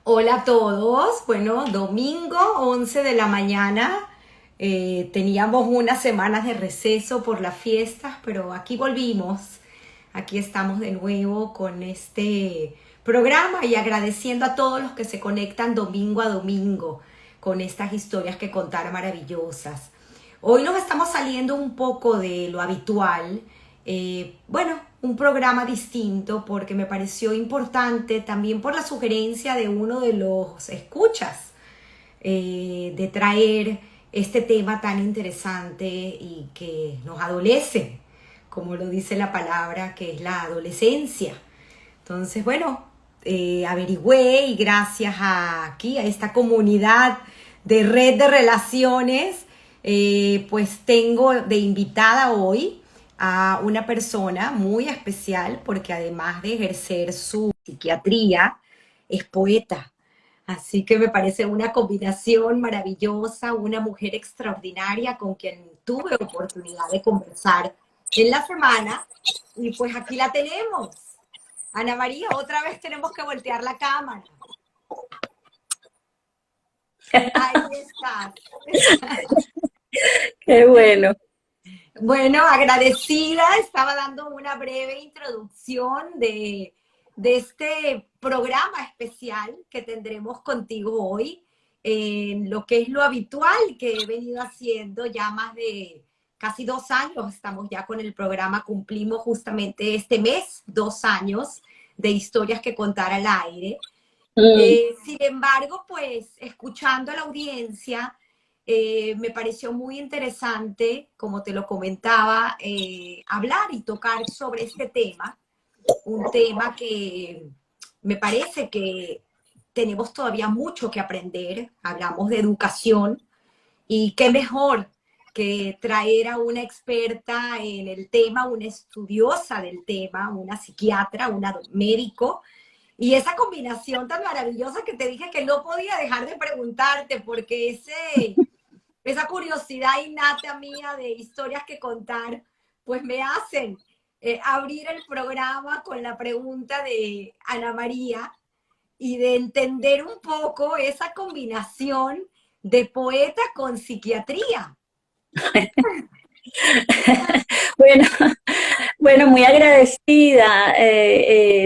Hola a todos. Bueno, domingo 11 de la mañana. Teníamos unas semanas de receso por las fiestas, pero aquí volvimos. Aquí estamos de nuevo con este programa y agradeciendo a todos los que se conectan domingo a domingo con estas historias que contar maravillosas. Hoy nos estamos saliendo un poco de lo habitual. Bueno, un programa distinto porque me pareció importante también por la sugerencia de uno de los escuchas de traer este tema tan interesante y que nos adolece, como lo dice la palabra, que es la adolescencia. Entonces, bueno, averigüé y gracias aquí, a esta comunidad de red de relaciones, pues tengo de invitada hoy a una persona muy especial porque además de ejercer su psiquiatría, es poeta. Así que me parece una combinación maravillosa, una mujer extraordinaria con quien tuve oportunidad de conversar en la semana y pues aquí la tenemos. Ana María, otra vez tenemos que voltear la cámara. Ahí estás. Qué bueno. Bueno, agradecida, estaba dando una breve introducción de este programa especial que tendremos contigo hoy, en lo que es lo habitual que he venido haciendo ya más de casi 2 años. Estamos ya con el programa, cumplimos justamente este mes 2 años de historias que contar al aire. Mm, Sin embargo, pues escuchando a la audiencia, me pareció muy interesante, como te lo comentaba, hablar y tocar sobre este tema, un tema que me parece que tenemos todavía mucho que aprender. Hablamos de educación y qué mejor que traer a una experta en el tema, una estudiosa del tema, una psiquiatra, una médico, y esa combinación tan maravillosa que te dije que no podía dejar de preguntarte, porque esa curiosidad innata mía de historias que contar, pues me hacen abrir el programa con la pregunta de Ana María y de entender un poco esa combinación de poeta con psiquiatría. Bueno, bueno, muy agradecida,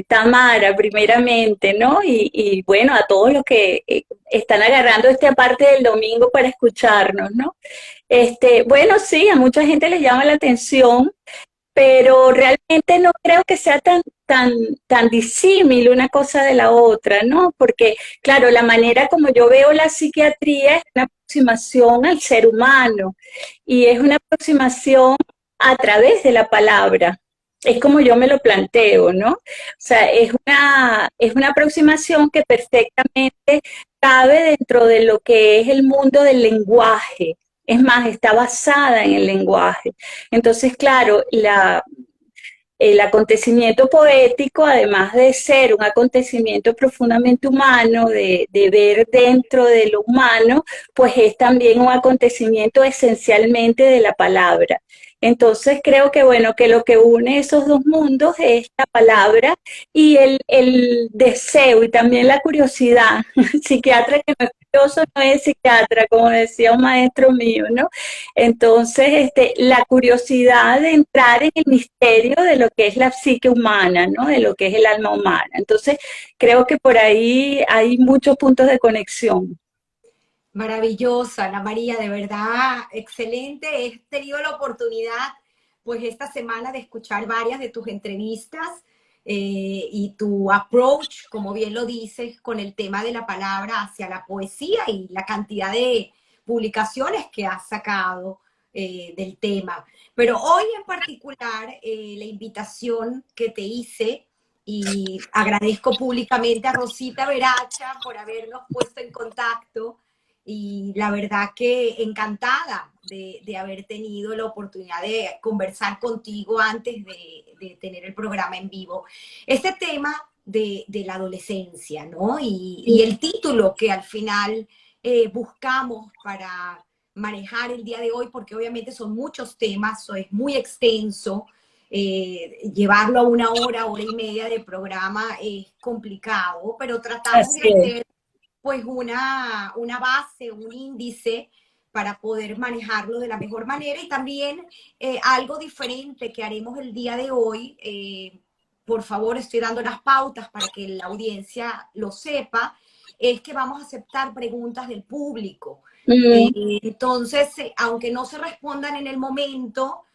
Tamara, primeramente, ¿no? Y bueno, a todos los que están agarrando esta parte del domingo para escucharnos, ¿no? Bueno, sí, a mucha gente les llama la atención, pero realmente no creo que sea tan disímil una cosa de la otra, ¿no? Porque, claro, la manera como yo veo la psiquiatría es una aproximación al ser humano y es una aproximación a través de la palabra. Es como yo me lo planteo, ¿no? O sea, es una aproximación que perfectamente cabe dentro de lo que es el mundo del lenguaje. Es más, está basada en el lenguaje. Entonces, claro, el acontecimiento poético, además de ser un acontecimiento profundamente humano, de ver dentro de lo humano, pues es también un acontecimiento esencialmente de la palabra. Entonces creo que bueno, que lo que une esos dos mundos es la palabra y el deseo y también la curiosidad. Psiquiatra que no es curioso no es psiquiatra, como decía un maestro mío, ¿no? Entonces, la curiosidad de entrar en el misterio de lo que es la psique humana, ¿no? De lo que es el alma humana. Entonces, creo que por ahí hay muchos puntos de conexión. Maravillosa, Ana María, de verdad, excelente. He tenido la oportunidad, pues esta semana, de escuchar varias de tus entrevistas y tu approach, como bien lo dices, con el tema de la palabra hacia la poesía y la cantidad de publicaciones que has sacado del tema. Pero hoy en particular, la invitación que te hice, y agradezco públicamente a Rosita Veracha por habernos puesto en contacto, y la verdad que encantada de haber tenido la oportunidad de conversar contigo antes de tener el programa en vivo. Este tema de la adolescencia, ¿no? Y el título que al final buscamos para manejar el día de hoy, porque obviamente son muchos temas, es muy extenso. Llevarlo a una hora, hora y media de programa es complicado, pero tratamos de Así es. hacer pues una base, un índice para poder manejarlo de la mejor manera. Y también algo diferente que haremos el día de hoy, por favor, estoy dando las pautas para que la audiencia lo sepa, es que vamos a aceptar preguntas del público. Mm, Entonces, aunque no se respondan en el momento,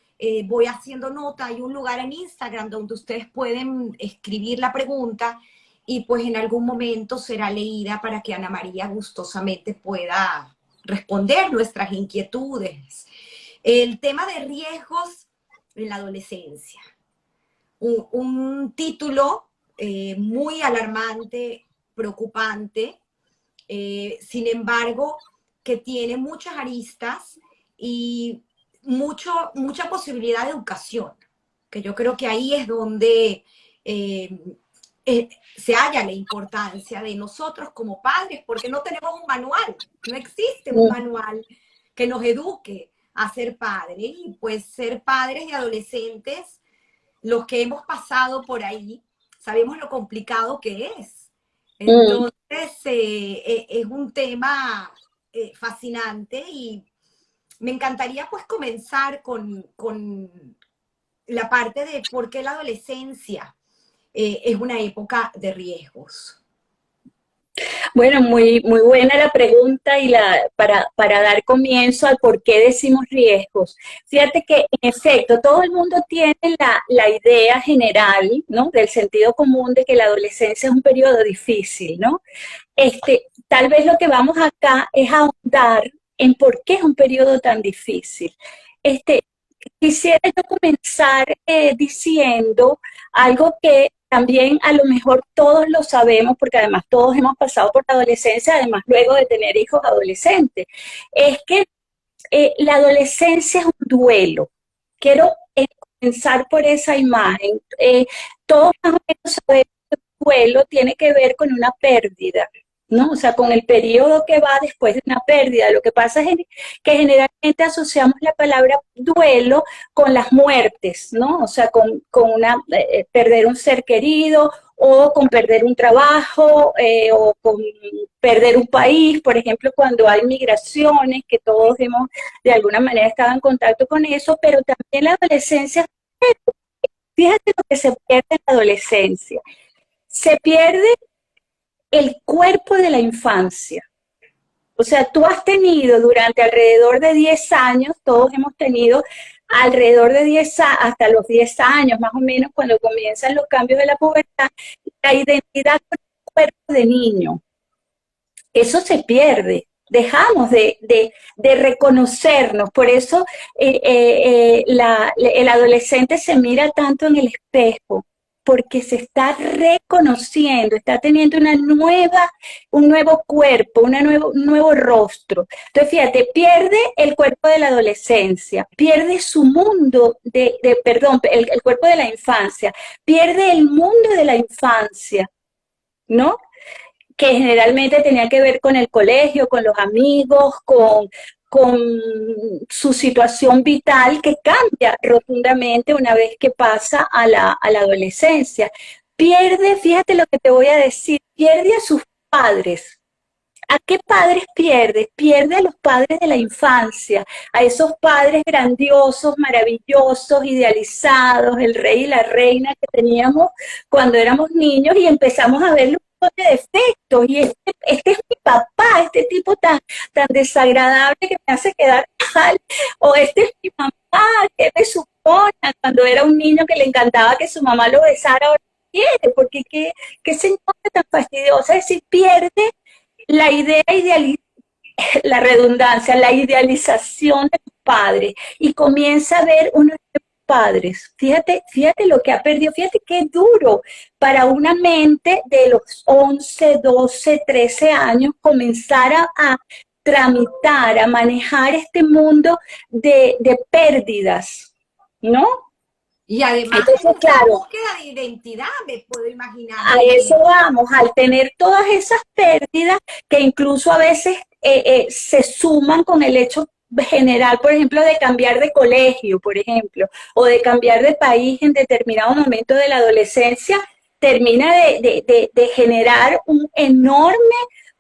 voy haciendo nota. Hay un lugar en Instagram donde ustedes pueden escribir la pregunta y pues en algún momento será leída para que Ana María gustosamente pueda responder nuestras inquietudes. El tema de riesgos en la adolescencia. Un título muy alarmante, preocupante, sin embargo, que tiene muchas aristas y mucha posibilidad de educación, que yo creo que ahí es donde se halla la importancia de nosotros como padres, porque no tenemos un manual, no existe un mm. manual que nos eduque a ser padres, y pues ser padres y adolescentes, los que hemos pasado por ahí, sabemos lo complicado que es. Mm. Entonces, es un tema fascinante y me encantaría pues comenzar con la parte de por qué la adolescencia es una época de riesgos. Bueno, muy buena la pregunta y para dar comienzo al por qué decimos riesgos. Fíjate que, en efecto, todo el mundo tiene la idea general, ¿no? Del sentido común de que la adolescencia es un periodo difícil, ¿no? Tal vez lo que vamos acá es ahondar en por qué es un periodo tan difícil. Este, Quisiera yo comenzar diciendo algo que también a lo mejor todos lo sabemos, porque además todos hemos pasado por la adolescencia, además luego de tener hijos adolescentes, es que la adolescencia es un duelo. Quiero comenzar por esa imagen. Todos más o menos sabemos que un duelo tiene que ver con una pérdida, ¿no? O sea, con el periodo que va después de una pérdida. Lo que pasa es que generalmente asociamos la palabra duelo con las muertes, ¿no? O sea, perder un ser querido o con perder un trabajo o con perder un país, por ejemplo, cuando hay migraciones, que todos hemos de alguna manera estado en contacto con eso, pero también la adolescencia, fíjate lo que se pierde en la adolescencia. Se pierde el cuerpo de la infancia. O sea, tú has tenido durante alrededor de 10 años, todos hemos tenido alrededor de 10 hasta los 10 años, más o menos, cuando comienzan los cambios de la pubertad, la identidad con el cuerpo de niño. Eso se pierde. Dejamos de reconocernos. Por eso el adolescente se mira tanto en el espejo, porque se está reconociendo, está teniendo un nuevo cuerpo, un nuevo rostro. Entonces, fíjate, pierde el cuerpo de la adolescencia, pierde su mundo el cuerpo de la infancia, pierde el mundo de la infancia, ¿no? Que generalmente tenía que ver con el colegio, con los amigos, con su situación vital que cambia rotundamente una vez que pasa a la adolescencia. Pierde, fíjate lo que te voy a decir, pierde a sus padres. ¿A qué padres pierde? Pierde a los padres de la infancia, a esos padres grandiosos, maravillosos, idealizados, el rey y la reina que teníamos cuando éramos niños y empezamos a ver de defectos y este es mi papá, este tipo tan desagradable que me hace quedar mal, o este es mi mamá, que me supone cuando era un niño que le encantaba que su mamá lo besara, ahora quiere, porque qué señora tan fastidiosa, es decir, pierde la idea la redundancia, la idealización de tu padre y comienza a ver unos padres. Fíjate lo que ha perdido, fíjate qué duro para una mente de los 11, 12, 13 años comenzar a tramitar, a manejar este mundo de pérdidas, ¿no? Y además Entonces, en esa claro, búsqueda de identidad, me puedo imaginar a que eso vamos, al tener todas esas pérdidas que incluso a veces se suman con el hecho general, por ejemplo, de cambiar de colegio, por ejemplo, o de cambiar de país en determinado momento de la adolescencia, termina de generar un enorme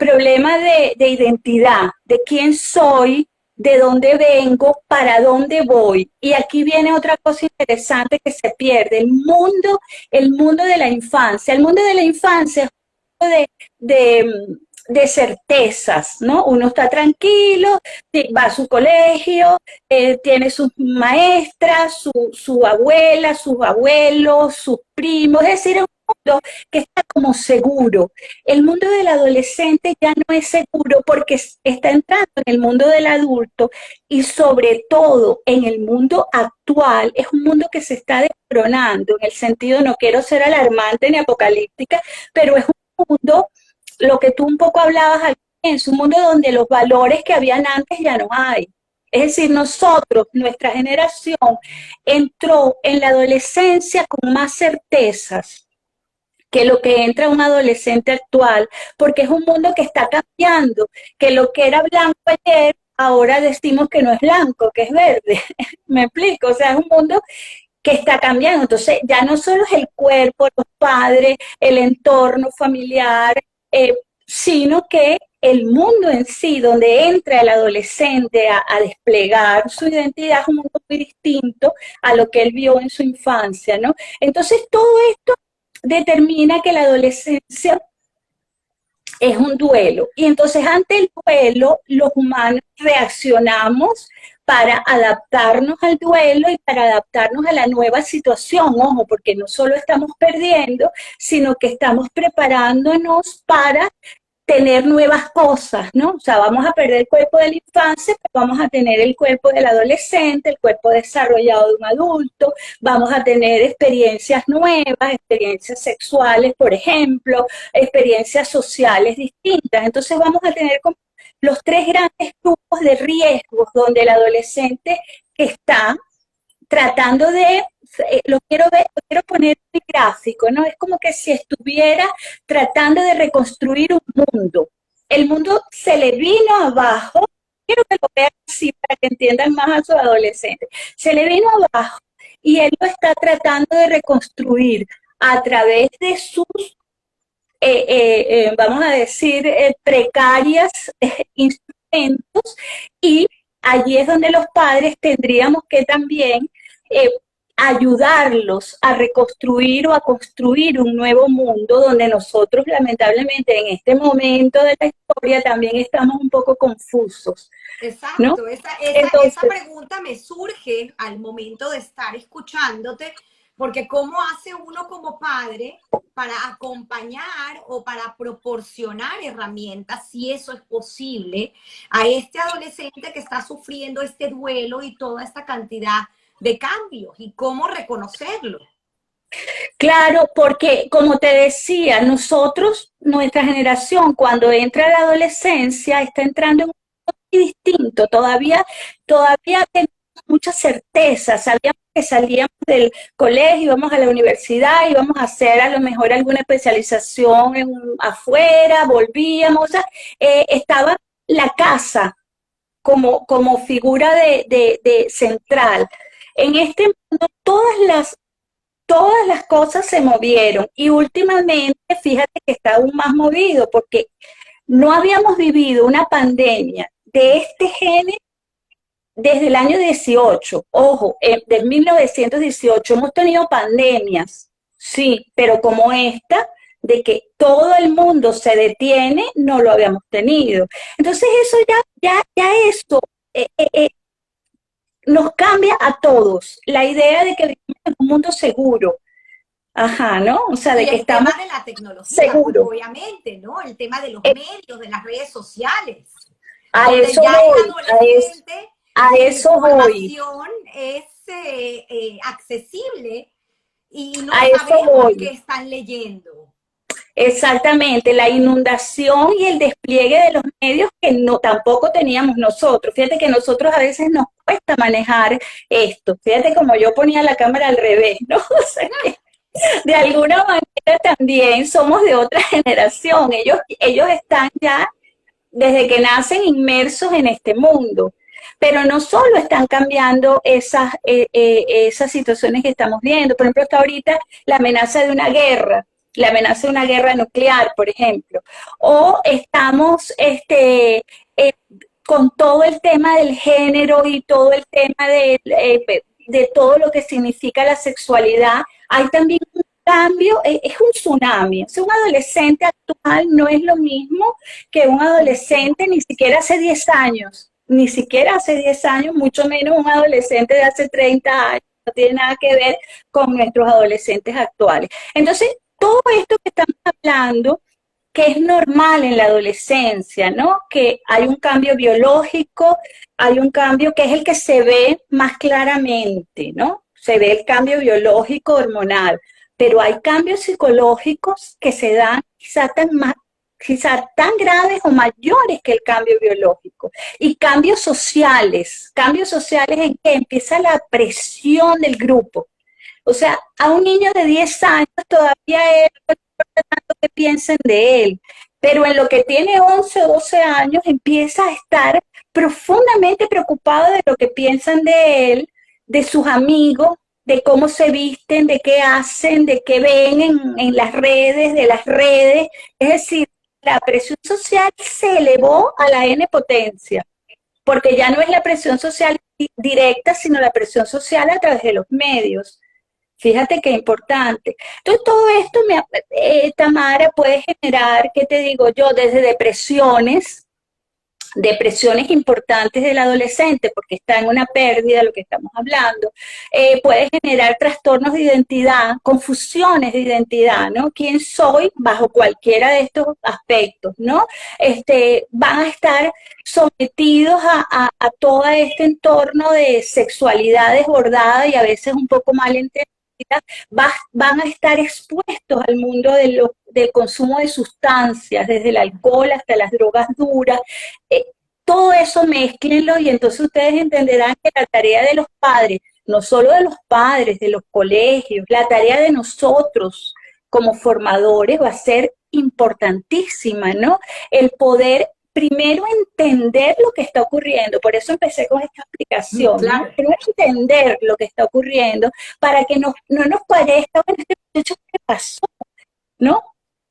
problema de identidad, de quién soy, de dónde vengo, para dónde voy. Y aquí viene otra cosa interesante que se pierde, el mundo de la infancia. El mundo de la infancia es un mundo de certezas, ¿no? Uno está tranquilo, va a su colegio, tiene sus maestras, su abuela, sus abuelos, sus primos, es decir, es un mundo que está como seguro. El mundo del adolescente ya no es seguro porque está entrando en el mundo del adulto y sobre todo en el mundo actual, es un mundo que se está desmoronando, en el sentido, no quiero ser alarmante ni apocalíptica, pero es un mundo, lo que tú un poco hablabas al comienzo, un mundo donde los valores que habían antes ya no hay. Es decir, nosotros, nuestra generación, entró en la adolescencia con más certezas que lo que entra un adolescente actual, porque es un mundo que está cambiando, que lo que era blanco ayer, ahora decimos que no es blanco, que es verde. ¿Me explico? O sea, es un mundo que está cambiando. Entonces, ya no solo es el cuerpo, los padres, el entorno familiar, sino que el mundo en sí, donde entra el adolescente a desplegar su identidad, es un mundo muy distinto a lo que él vio en su infancia, ¿no? Entonces, todo esto determina que la adolescencia es un duelo. Y entonces ante el duelo, los humanos reaccionamos para adaptarnos al duelo y para adaptarnos a la nueva situación. Ojo, porque no solo estamos perdiendo, sino que estamos preparándonos para tener nuevas cosas, ¿no? O sea, vamos a perder el cuerpo de la infancia, pero vamos a tener el cuerpo del adolescente, el cuerpo desarrollado de un adulto, vamos a tener experiencias nuevas, experiencias sexuales, por ejemplo, experiencias sociales distintas. Entonces vamos a tener como los tres grandes grupos de riesgos donde el adolescente está tratando de, lo quiero ver, lo quiero poner en gráfico, ¿no? Es como que si estuviera tratando de reconstruir un mundo. El mundo se le vino abajo, quiero que lo vean así para que entiendan más a sus adolescentes. Se le vino abajo y él lo está tratando de reconstruir a través de sus, vamos a decir, precarias instrumentos, y allí es donde los padres tendríamos que también eh, ayudarlos a reconstruir o a construir un nuevo mundo donde nosotros lamentablemente en este momento de la historia también estamos un poco confusos, ¿no? Exacto, Entonces, esa pregunta me surge al momento de estar escuchándote, porque ¿cómo hace uno como padre para acompañar o para proporcionar herramientas, si eso es posible, a este adolescente que está sufriendo este duelo y toda esta cantidad de cambios, y cómo reconocerlo? claro, porque como te decía, nosotros, nuestra generación, cuando entra la adolescencia, está entrando en un mundo muy distinto. Todavía tenemos mucha certeza. Sabíamos que salíamos del colegio, íbamos a la universidad, íbamos a hacer a lo mejor alguna especialización afuera, volvíamos. O sea, estaba la casa como figura de central. En este mundo, todas las cosas se movieron y últimamente, fíjate que está aún más movido porque no habíamos vivido una pandemia de este género desde el año 18. Ojo, del 1918 hemos tenido pandemias, sí, pero como esta, de que todo el mundo se detiene, no lo habíamos tenido. Entonces eso ya eso nos cambia a todos la idea de que vivimos en un mundo seguro. Ajá, ¿no? O sea, de Y que el tema estamos de la tecnología, seguros. obviamente, ¿no? El tema de los medios, de las redes sociales, A donde eso ya el voy, adolescente, a su eso voy, información es accesible y no a eso sabemos qué voy. están leyendo. Exactamente, la inundación y el despliegue de los medios que no tampoco teníamos nosotros. Fíjate que nosotros a veces nos cuesta manejar esto. Fíjate como yo ponía la cámara al revés, ¿no? O sea que de alguna manera también somos de otra generación. Ellos están ya desde que nacen inmersos en este mundo. Pero no solo están cambiando esas situaciones que estamos viendo. Por ejemplo, está ahorita la amenaza de una guerra. la amenaza de una guerra nuclear, por ejemplo, o estamos con todo el tema del género y todo el tema de todo lo que significa la sexualidad, hay también un cambio, es un tsunami. O sea, un adolescente actual no es lo mismo que un adolescente ni siquiera hace 10 años, ni siquiera hace 10 años, mucho menos un adolescente de hace 30 años, no tiene nada que ver con nuestros adolescentes actuales. Entonces, todo esto que estamos hablando, que es normal en la adolescencia, ¿no? Que hay un cambio biológico, hay un cambio que es el que se ve más claramente, ¿no? Se ve el cambio biológico hormonal, pero hay cambios psicológicos que se dan quizá tan graves o mayores que el cambio biológico. Y cambios sociales en que empieza la presión del grupo. O sea, a un niño de 10 años todavía él no importa tanto que piensen de él, pero en lo que tiene 11 o 12 años empieza a estar profundamente preocupado de lo que piensan de él, de sus amigos, de cómo se visten, de qué hacen, de qué ven en las redes, de las redes. Es decir, la presión social se elevó a la N potencia, porque ya no es la presión social directa, sino la presión social a través de los medios. Fíjate qué importante. Entonces, todo esto, Tamara, puede generar, ¿qué te digo yo? Desde depresiones importantes del adolescente, porque está en una pérdida, lo que estamos hablando, puede generar trastornos de identidad, confusiones de identidad, ¿no? ¿Quién soy bajo cualquiera de estos aspectos, ¿no? Van a estar sometidos a todo este entorno de sexualidad desbordada y a veces un poco mal entendida, van a estar expuestos al mundo del consumo de sustancias, desde el alcohol hasta las drogas duras. Eh, Todo eso mezclenlo y entonces ustedes entenderán que la tarea de los padres, no solo de los padres, de los colegios, la tarea de nosotros como formadores va a ser importantísima, ¿no? El poder primero entender lo que está ocurriendo, por eso empecé con esta explicación, ¿no? Claro. Primero entender lo que está ocurriendo para que no nos parezca, bueno, este muchacho, ¿qué pasó? ¿No?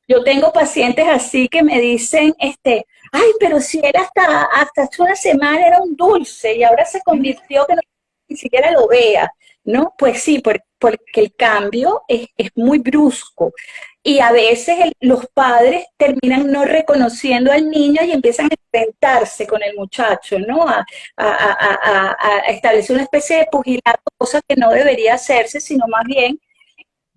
Yo tengo pacientes así que me dicen, ay, pero si él hasta hace una semana era un dulce y ahora se convirtió que no, ni siquiera lo vea, ¿no? Pues sí, porque el cambio es muy brusco y a veces los padres terminan no reconociendo al niño y empiezan a enfrentarse con el muchacho, ¿no? A establecer una especie de pugilato, cosa que no debería hacerse, sino más bien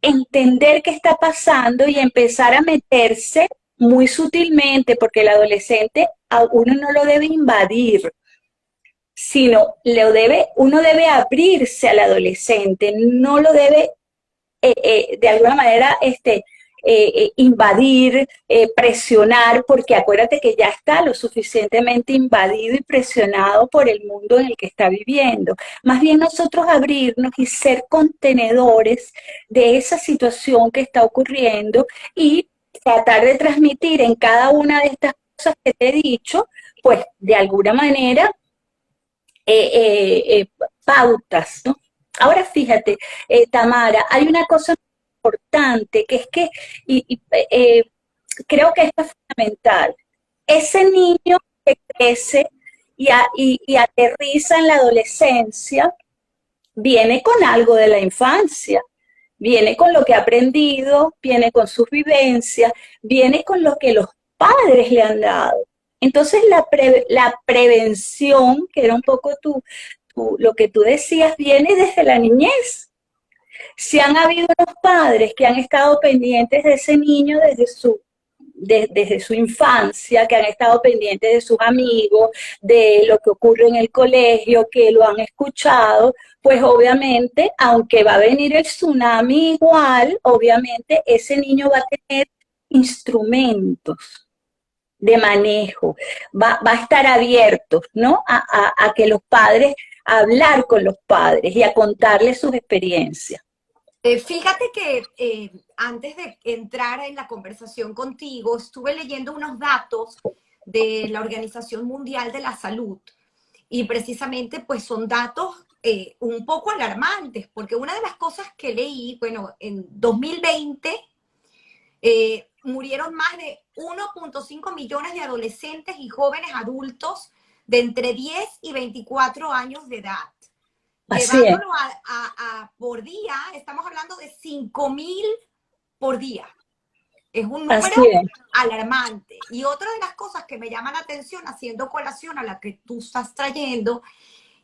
entender qué está pasando y empezar a meterse muy sutilmente, porque el adolescente a uno no lo debe invadir, sino uno debe abrirse al adolescente, no lo debe de alguna manera invadir, presionar, porque acuérdate que ya está lo suficientemente invadido y presionado por el mundo en el que está viviendo. Más bien nosotros abrirnos y ser contenedores de esa situación que está ocurriendo y tratar de transmitir en cada una de estas cosas que te he dicho, pues de alguna manera pautas, ¿no? Ahora fíjate, Tamara, hay una cosa importante que es que, creo que esto es fundamental. Ese niño que crece y aterriza en la adolescencia, viene con algo de la infancia, viene con lo que ha aprendido, viene con sus vivencias, viene con lo que los padres le han dado. Entonces la prevención, que era un poco lo que tú decías, viene desde la niñez. Si han habido unos padres que han estado pendientes de ese niño desde su infancia, que han estado pendientes de sus amigos, de lo que ocurre en el colegio, que lo han escuchado, pues obviamente, aunque va a venir el tsunami igual, obviamente ese niño va a tener instrumentos de manejo, va a estar abierto, ¿no? A que los padres, a hablar con los padres y a contarles sus experiencias. Fíjate que antes de entrar en la conversación contigo, estuve leyendo unos datos de la Organización Mundial de la Salud y precisamente pues son datos un poco alarmantes, porque una de las cosas que leí, bueno, en 2020 Murieron más de 1.5 millones de adolescentes y jóvenes adultos de entre 10 y 24 años de edad. Así es, Llevándolo por día, estamos hablando de 5.000 por día. Es un número así es. alarmante. Y otra de las cosas que me llama la atención, haciendo colación a la que tú estás trayendo,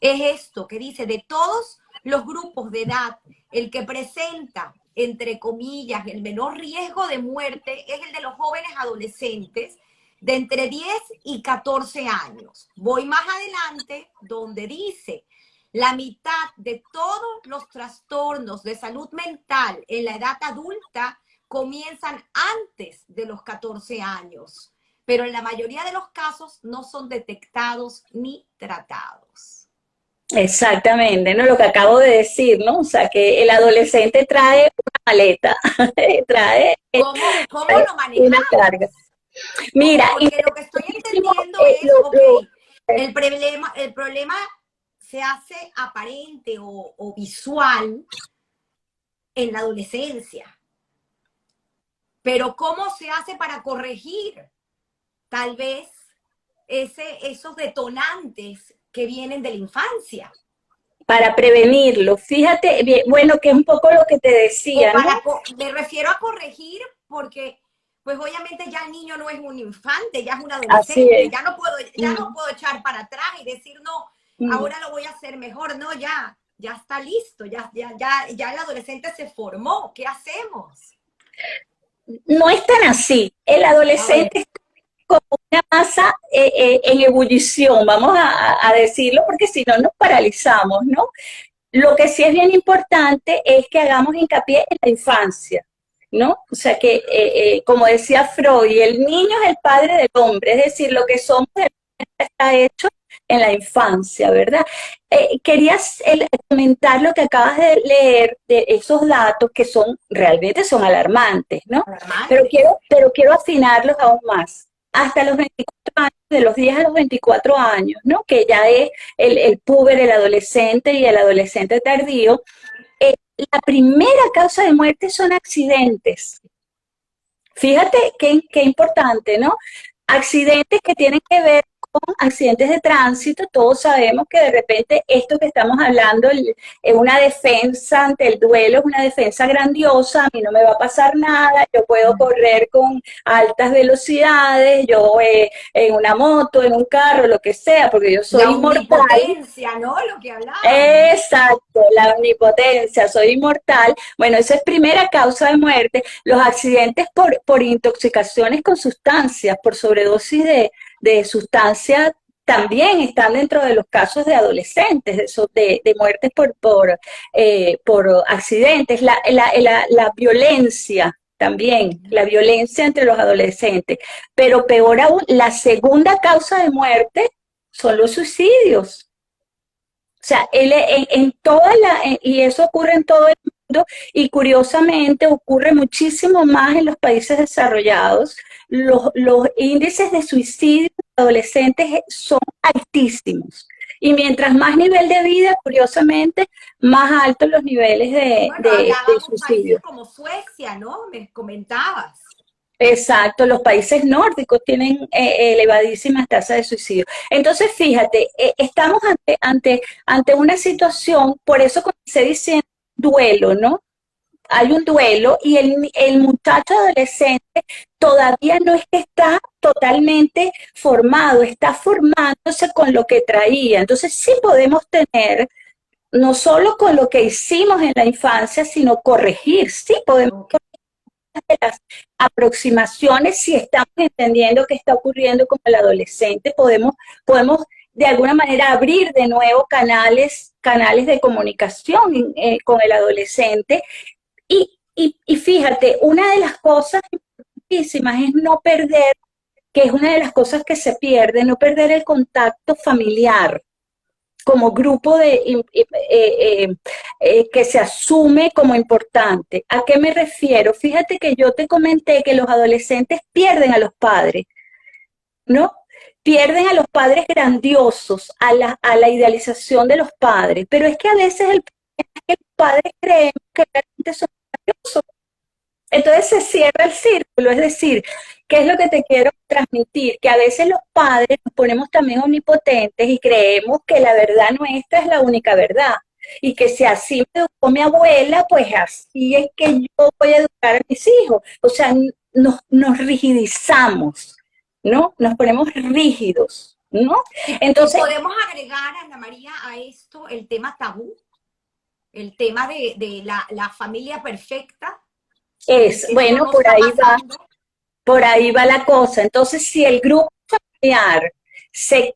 es esto que dice, de todos los grupos de edad, el que presenta, entre comillas, el menor riesgo de muerte es el de los jóvenes adolescentes de entre 10 y 14 años. Voy más adelante donde dice, la mitad de todos los trastornos de salud mental en la edad adulta comienzan antes de los 14 años, pero en la mayoría de los casos no son detectados ni tratados. Exactamente, ¿no? Lo que acabo de decir, ¿no? O sea, que el adolescente trae una maleta, trae ¿Cómo lo una carga. manejamos? Mira, Porque lo que estoy interesantísimo, entendiendo es, ok, lo, el problema se hace aparente o visual en la adolescencia, pero ¿cómo se hace para corregir tal vez esos detonantes que vienen de la infancia? para prevenirlo, fíjate, bien, bueno, que es un poco lo que te O decía, ¿no? me refiero a corregir porque pues obviamente ya el niño no es un infante, ya es un Así adolescente, es. ya no puedo echar para atrás y decir, no, Mm. ahora lo voy a hacer mejor, no, ya está listo, ya el adolescente se formó, ¿qué hacemos? No es tan así. El A ver, adolescente es como una masa en ebullición, vamos a decirlo, porque si no nos paralizamos, ¿no? Lo que sí es bien importante es que hagamos hincapié en la infancia, ¿no? O sea que, como decía Freud, el niño es el padre del hombre, es decir, lo que somos está hecho en la infancia, ¿verdad? Querías comentar lo que acabas de leer de esos datos que son realmente son alarmantes, ¿no? alarmantes. Pero quiero afinarlos aún más. Hasta los 24 años, de los 10 a los 24 años, ¿no? Que ya es el puber, el adolescente y el adolescente tardío, la primera causa de muerte son accidentes. Fíjate qué importante, ¿no? Accidentes que tienen que ver con accidentes de tránsito. Todos sabemos que de repente esto que estamos hablando es una defensa ante el duelo, es una defensa grandiosa, a mí no me va a pasar nada, yo puedo correr con altas velocidades, yo en una moto, en un carro, lo que sea, porque yo La soy inmortal. omnipotencia, ¿no? Lo que hablábamos. Exacto, la omnipotencia, soy inmortal. Bueno, esa es primera causa de muerte. Los accidentes por intoxicaciones con sustancias, por sobredosis de sustancias, también están dentro de los casos de adolescentes, de muertes por accidentes. La violencia también, la violencia entre los adolescentes. Pero peor aún, la segunda causa de muerte son los suicidios. O sea, y eso ocurre en todo el mundo y curiosamente ocurre muchísimo más en los países desarrollados. Los índices de suicidio de adolescentes son altísimos. Y mientras más nivel de vida, curiosamente, más altos los niveles Bueno, de hablábamos países suicidio. como Suecia, ¿no? Me comentabas. Exacto, los países nórdicos tienen elevadísimas tasas de suicidio. Entonces, fíjate, estamos ante una situación, por eso comencé diciendo duelo, ¿no? Hay un duelo y el muchacho adolescente todavía no es que está totalmente formado, está formándose con lo que traía. Entonces, sí podemos tener, no solo con lo que hicimos en la infancia, sino corregir, sí podemos Ok. de las aproximaciones, si estamos entendiendo qué está ocurriendo con el adolescente, podemos de alguna manera abrir de nuevo canales de comunicación con el adolescente. Y fíjate, una de las cosas importantísimas es no perder, que es una de las cosas que se pierde, no perder el contacto familiar como grupo que se asume como importante. ¿A qué me refiero? Fíjate que yo te comenté que los adolescentes pierden a los padres, ¿no? Pierden a los padres grandiosos, a la idealización de los padres, pero es que a veces los padres creemos que realmente son grandiosos Entonces se cierra el círculo, es decir, ¿qué es lo que te quiero transmitir? Que a veces los padres nos ponemos también omnipotentes y creemos que la verdad nuestra es la única verdad. Y que si así me educó mi abuela, pues así es que yo voy a educar a mis hijos. O sea, nos rigidizamos, ¿no? Nos ponemos rígidos, ¿no? Y Entonces, podemos agregar, Ana María, a esto el tema tabú, el tema de la familia perfecta. Esto bueno, no está pasando. por ahí va la cosa. Entonces, si el grupo familiar se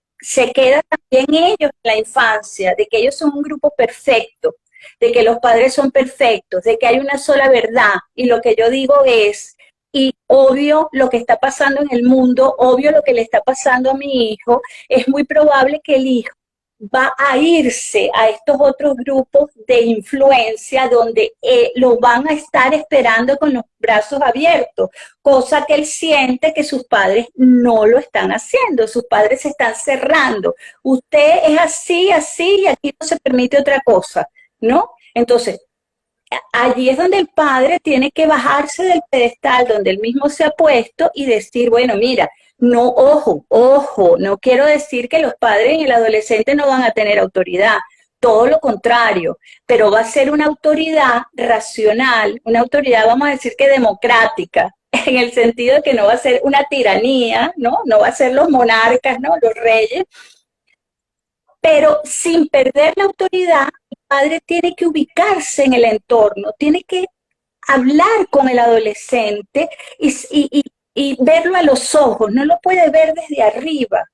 queda también ellos en la infancia, de que ellos son un grupo perfecto, de que los padres son perfectos, de que hay una sola verdad, y lo que yo digo es, y obvio lo que está pasando en el mundo, obvio lo que le está pasando a mi hijo, es muy probable que el hijo va a irse a estos otros grupos de influencia donde lo van a estar esperando con los brazos abiertos, cosa que él siente que sus padres no lo están haciendo, sus padres se están cerrando. Usted es así, así y aquí no se permite otra cosa, ¿no? Entonces, allí es donde el padre tiene que bajarse del pedestal donde él mismo se ha puesto y decir, bueno, mira, no, ojo, ojo, no quiero decir que los padres en el adolescente no van a tener autoridad, todo lo contrario, pero va a ser una autoridad racional, una autoridad, vamos a decir que democrática, en el sentido de que no va a ser una tiranía, ¿no? No va a ser los monarcas, ¿no? Los reyes, pero sin perder la autoridad, el padre tiene que ubicarse en el entorno, tiene que hablar con el adolescente y verlo a los ojos, no lo puede ver desde arriba,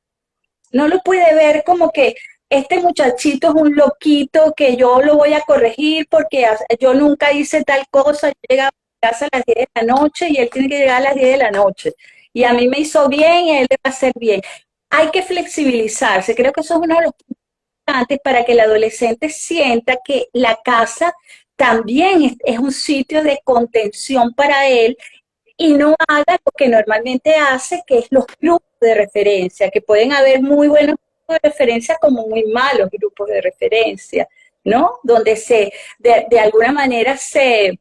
no lo puede ver como que este muchachito es un loquito que yo lo voy a corregir porque yo nunca hice tal cosa, yo llegaba a casa a las 10 de la noche y él tiene que llegar a las 10 de la noche. Y a mí me hizo bien y a él le va a hacer bien. Hay que flexibilizarse, creo que eso es uno de los importantes para que el adolescente sienta que la casa también es un sitio de contención para él y no haga lo que normalmente hace, que es los grupos de referencia, que pueden haber muy buenos grupos de referencia como muy malos grupos de referencia, ¿no? Donde de alguna manera se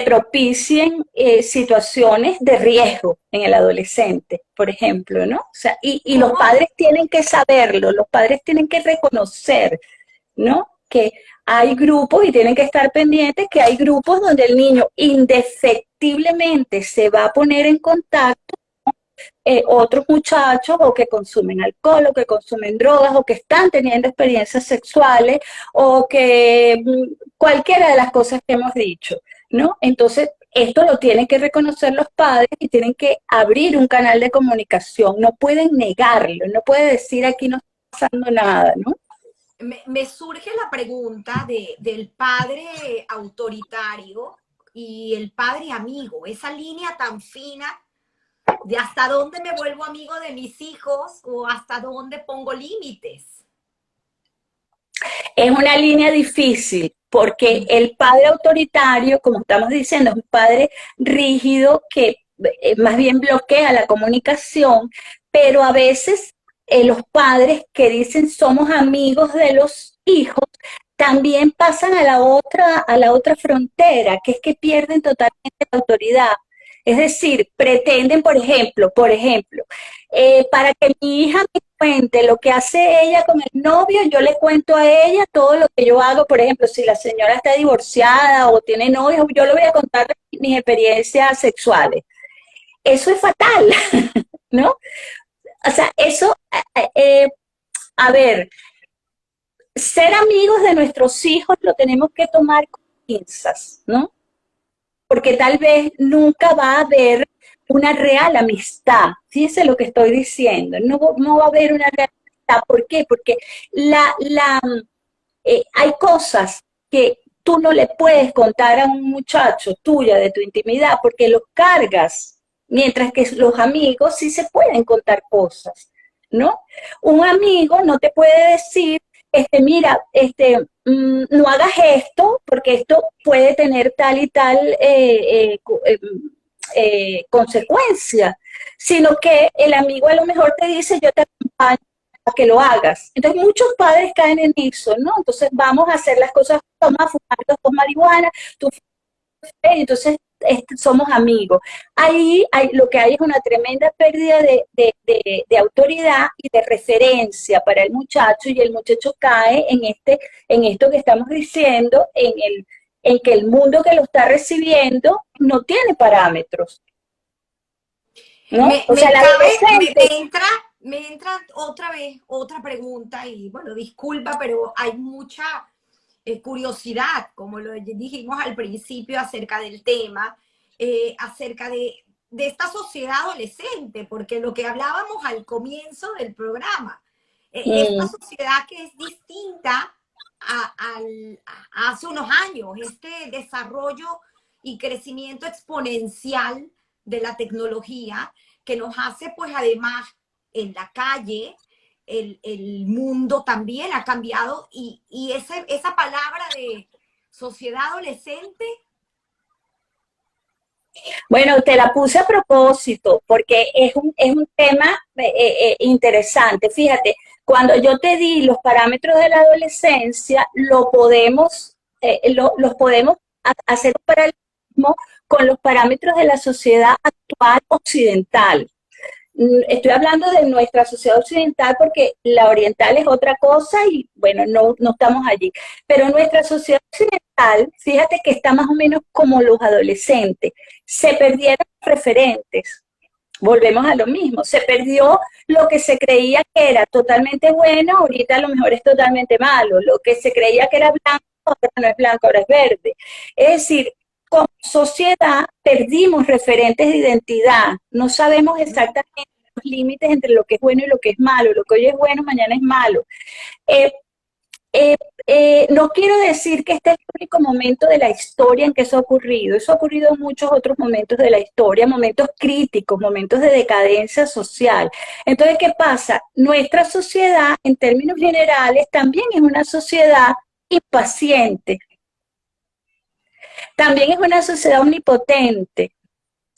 propicien situaciones de riesgo en el adolescente, por ejemplo, ¿no? O sea, y los ¿Cómo? padres tienen que saberlo, los padres tienen que reconocer, ¿no? Que hay grupos y tienen que estar pendientes que hay grupos donde el niño indefectiblemente se va a poner en contacto otros muchachos o que consumen alcohol o que consumen drogas o que están teniendo experiencias sexuales o que cualquiera de las cosas que hemos dicho, ¿no? Entonces, esto lo tienen que reconocer los padres y tienen que abrir un canal de comunicación, no pueden negarlo, no puede decir aquí no está pasando nada, ¿no? Me surge la pregunta del padre autoritario y el padre amigo, esa línea tan fina de hasta dónde me vuelvo amigo de mis hijos o hasta dónde pongo límites. Es una línea difícil porque el padre autoritario, como estamos diciendo, es un padre rígido que más bien bloquea la comunicación, pero a veces los padres que dicen somos amigos de los hijos también pasan a la otra frontera, que es que pierden totalmente la autoridad. Es decir, pretenden, para que mi hija me cuente lo que hace ella con el novio, yo le cuento a ella todo lo que yo hago. Por ejemplo, si la señora está divorciada o tiene novios, yo le voy a contar mis experiencias sexuales. Eso es fatal, ¿no? O sea, eso, a ver, ser amigos de nuestros hijos lo tenemos que tomar con pinzas, ¿no? Porque tal vez nunca va a haber una real amistad. Fíjese lo que estoy diciendo, no va a haber una real amistad. ¿Por qué? Porque hay cosas que tú no le puedes contar a un muchacho tuya de tu intimidad porque los cargas, mientras que los amigos sí se pueden contar cosas, ¿no? Un amigo no te puede decir, mira, no hagas esto porque esto puede tener tal y tal consecuencia, sino que el amigo a lo mejor te dice, yo te acompaño a que lo hagas. Entonces muchos padres caen en eso, ¿no? Entonces vamos a hacer las cosas, vamos a fumar los dos marihuana, tú entonces somos amigos. Lo que hay es una tremenda pérdida de autoridad y de referencia para el muchacho, y el muchacho cae en esto que estamos diciendo, en que el mundo que lo está recibiendo no tiene parámetros, ¿no? O sea, Me el cabe, adolescente. me entra otra vez otra pregunta y bueno, disculpa, pero hay mucha curiosidad, como lo dijimos al principio acerca del tema, acerca de esta sociedad adolescente, porque lo que hablábamos al comienzo del programa, esta Mm, sociedad que es distinta a hace unos años, este desarrollo y crecimiento exponencial de la tecnología que nos hace pues además en la calle, el mundo también ha cambiado y esa palabra de sociedad adolescente. Bueno, te la puse a propósito porque es un tema interesante. Fíjate, cuando yo te di los parámetros de la adolescencia, los podemos hacer un paralelismo con los parámetros de la sociedad actual occidental. Estoy hablando de nuestra sociedad occidental porque la oriental es otra cosa y bueno, no estamos allí. Pero nuestra sociedad occidental, fíjate que está más o menos como los adolescentes. Se perdieron referentes. Volvemos a lo mismo. Se perdió lo que se creía que era totalmente bueno, ahorita a lo mejor es totalmente malo. Lo que se creía que era blanco, ahora no es blanco, ahora es verde. Es decir, como sociedad perdimos referentes de identidad, no sabemos exactamente los límites entre lo que es bueno y lo que es malo, lo que hoy es bueno, mañana es malo. Eh, no quiero decir que este es el único momento de la historia en que eso ha ocurrido en muchos otros momentos de la historia, momentos críticos, momentos de decadencia social. Entonces, ¿qué pasa? Nuestra sociedad, en términos generales, también es una sociedad impaciente, también es una sociedad omnipotente,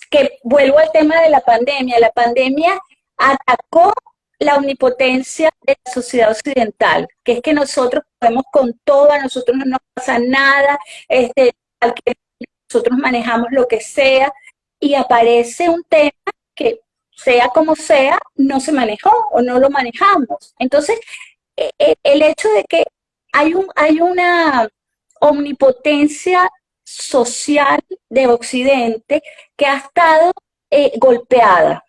que vuelvo al tema de la pandemia atacó la omnipotencia de la sociedad occidental, que es que nosotros podemos con todo, a nosotros no nos pasa nada, nosotros manejamos lo que sea, y aparece un tema que, sea como sea, no se manejó o no lo manejamos. Entonces, el hecho de que hay una omnipotencia social de Occidente que ha estado golpeada.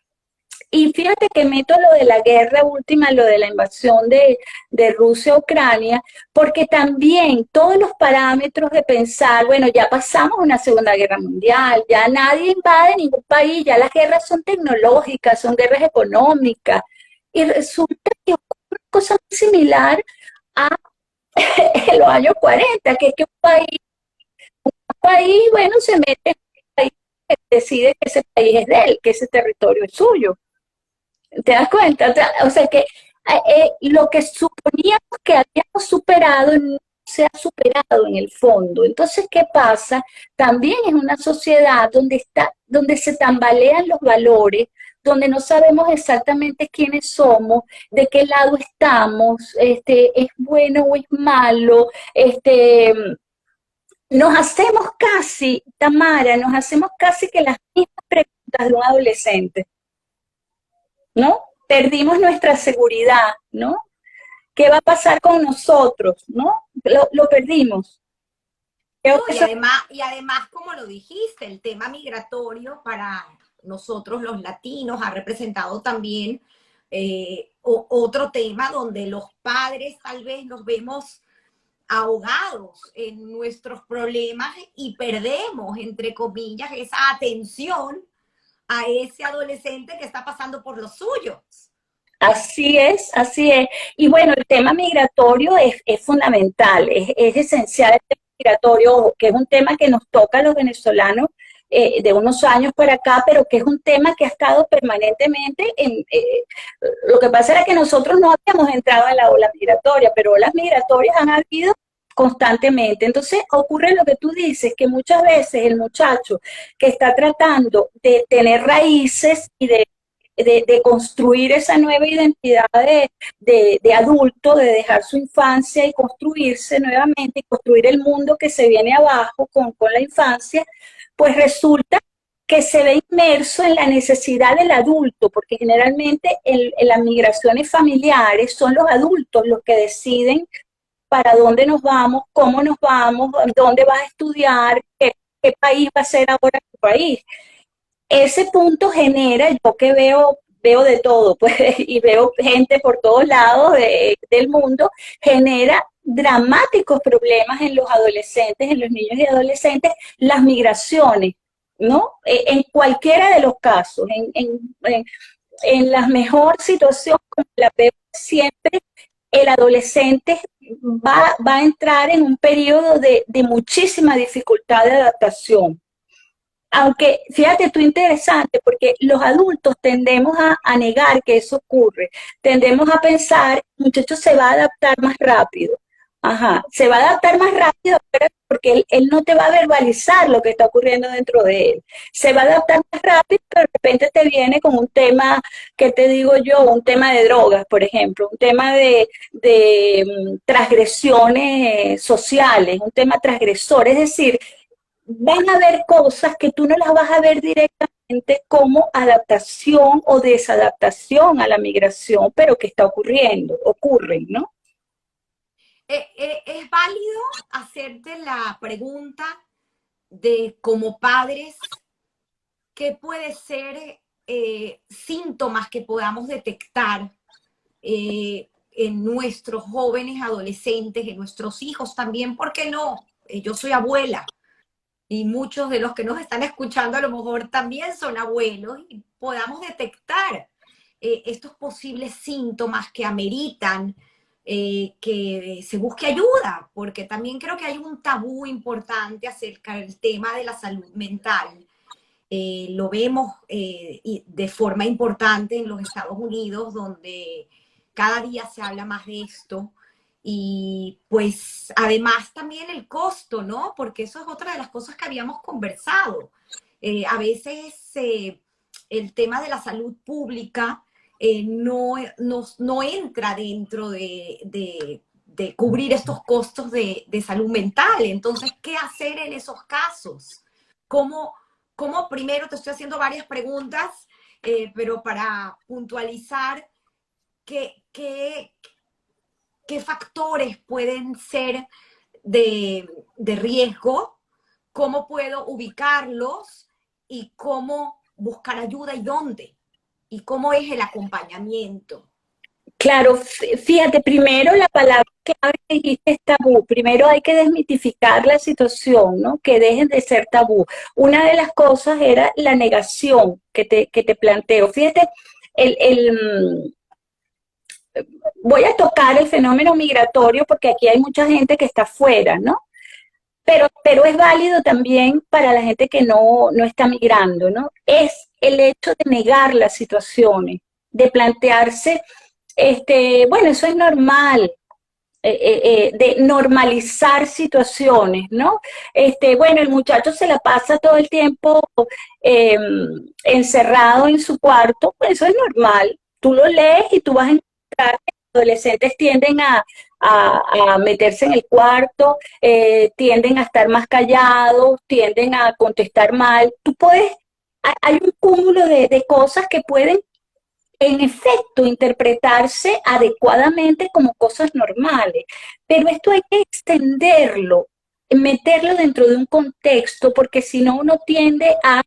Y fíjate que meto lo de la guerra última, lo de la invasión de Rusia a Ucrania, porque también todos los parámetros de pensar, bueno, ya pasamos una Segunda Guerra Mundial, ya nadie invade ningún país, ya las guerras son tecnológicas, son guerras económicas, y resulta que ocurre una cosa muy similar a en los años 40, que es que un país, bueno, se mete en un país que decide que ese país es de él, que ese territorio es suyo. ¿Te das cuenta? O sea que lo que suponíamos que habíamos superado no se ha superado en el fondo. Entonces, ¿qué pasa? También es una sociedad donde se tambalean los valores, donde no sabemos exactamente quiénes somos, de qué lado estamos, es bueno o es malo, nos hacemos casi, Tamara, nos hacemos casi que las mismas preguntas de un adolescente, ¿no? Perdimos nuestra seguridad, ¿no? ¿Qué va a pasar con nosotros, no? Lo perdimos. No, Creo que eso, y además, como lo dijiste, el tema migratorio para nosotros los latinos ha representado también otro tema donde los padres tal vez nos vemos ahogados en nuestros problemas y perdemos, entre comillas, esa atención a ese adolescente que está pasando por los suyos. así es, así es. Y bueno, el tema migratorio es fundamental, es esencial el tema migratorio, que es un tema que nos toca a los venezolanos de unos años para acá, pero que es un tema que ha estado permanentemente lo que pasa era que nosotros no habíamos entrado en la ola migratoria, pero olas migratorias han habido constantemente. Entonces ocurre lo que tú dices, que muchas veces el muchacho que está tratando de tener raíces y de de construir esa nueva identidad de adulto, de dejar su infancia y construirse nuevamente, y construir el mundo que se viene abajo con la infancia, pues resulta que se ve inmerso en la necesidad del adulto, porque generalmente en las migraciones familiares son los adultos los que deciden para dónde nos vamos, cómo nos vamos, dónde vas a estudiar, qué país va a ser ahora tu país. Ese punto genera, yo que veo de todo, pues, y veo gente por todos lados del mundo, genera dramáticos problemas en los adolescentes, en los niños y adolescentes, las migraciones, ¿no? En cualquiera de los casos, en la mejor situación, como la veo siempre, el adolescente va a entrar en un periodo de muchísima dificultad de adaptación. Aunque, fíjate tú, interesante, porque los adultos tendemos a negar que eso ocurre. Tendemos a pensar, el muchacho se va a adaptar más rápido. Ajá, se va a adaptar más rápido porque él no te va a verbalizar lo que está ocurriendo dentro de él. Se va a adaptar más rápido, pero de repente te viene con un tema, ¿qué te digo yo? Un tema de drogas, por ejemplo, un tema de transgresiones sociales, un tema transgresor. Es decir, van a ver cosas que tú no las vas a ver directamente como adaptación o desadaptación a la migración, pero que está ocurriendo, ocurren, ¿no? Es válido hacerte la pregunta de como padres, ¿qué puede ser síntomas que podamos detectar en nuestros jóvenes adolescentes, en nuestros hijos también? ¿Por qué no? Yo soy abuela y muchos de los que nos están escuchando a lo mejor también son abuelos y podamos detectar estos posibles síntomas que ameritan que se busque ayuda, porque también creo que hay un tabú importante acerca del tema de la salud mental. Lo vemos de forma importante en los Estados Unidos, donde cada día se habla más de esto. Y pues además también el costo, ¿no? Porque eso es otra de las cosas que habíamos conversado. A veces el tema de la salud pública no entra dentro de cubrir estos costos de salud mental. Entonces, ¿qué hacer en esos casos? ¿Cómo primero te estoy haciendo varias preguntas, pero para puntualizar, ¿qué factores pueden ser de riesgo? ¿Cómo puedo ubicarlos? ¿Y cómo buscar ayuda y dónde? ¿Y cómo es el acompañamiento? Claro, fíjate, primero la palabra clave que dijiste es tabú. Primero hay que desmitificar la situación, ¿no? Que dejen de ser tabú. Una de las cosas era la negación que te planteo. Fíjate, voy a tocar el fenómeno migratorio porque aquí hay mucha gente que está afuera, ¿no? Pero es válido también para la gente que no está migrando, ¿no? Es el hecho de negar las situaciones, de plantearse, bueno, eso es normal, de normalizar situaciones, ¿no? Bueno, el muchacho se la pasa todo el tiempo eh, encerrado en su cuarto, pues eso es normal. Tú lo lees y tú vas a encontrar que los adolescentes tienden a meterse en el cuarto, tienden a estar más callados, tienden a contestar mal. Tú puedes, hay un cúmulo de cosas que pueden en efecto interpretarse adecuadamente como cosas normales, pero esto hay que extenderlo, meterlo dentro de un contexto, porque si no uno tiende a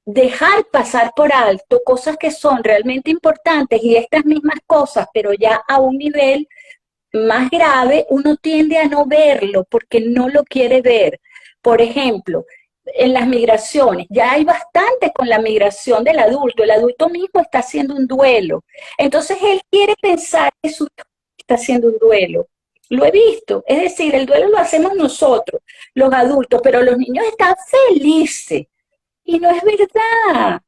dejar pasar por alto cosas que son realmente importantes y estas mismas cosas, pero ya a un nivel más grave, uno tiende a no verlo porque no lo quiere ver. Por ejemplo, en las migraciones, ya hay bastante con la migración del adulto, el adulto mismo está haciendo un duelo, entonces él quiere pensar que su hijo está haciendo un duelo. Lo he visto, es decir, el duelo lo hacemos nosotros, los adultos, pero los niños están felices y no es verdad.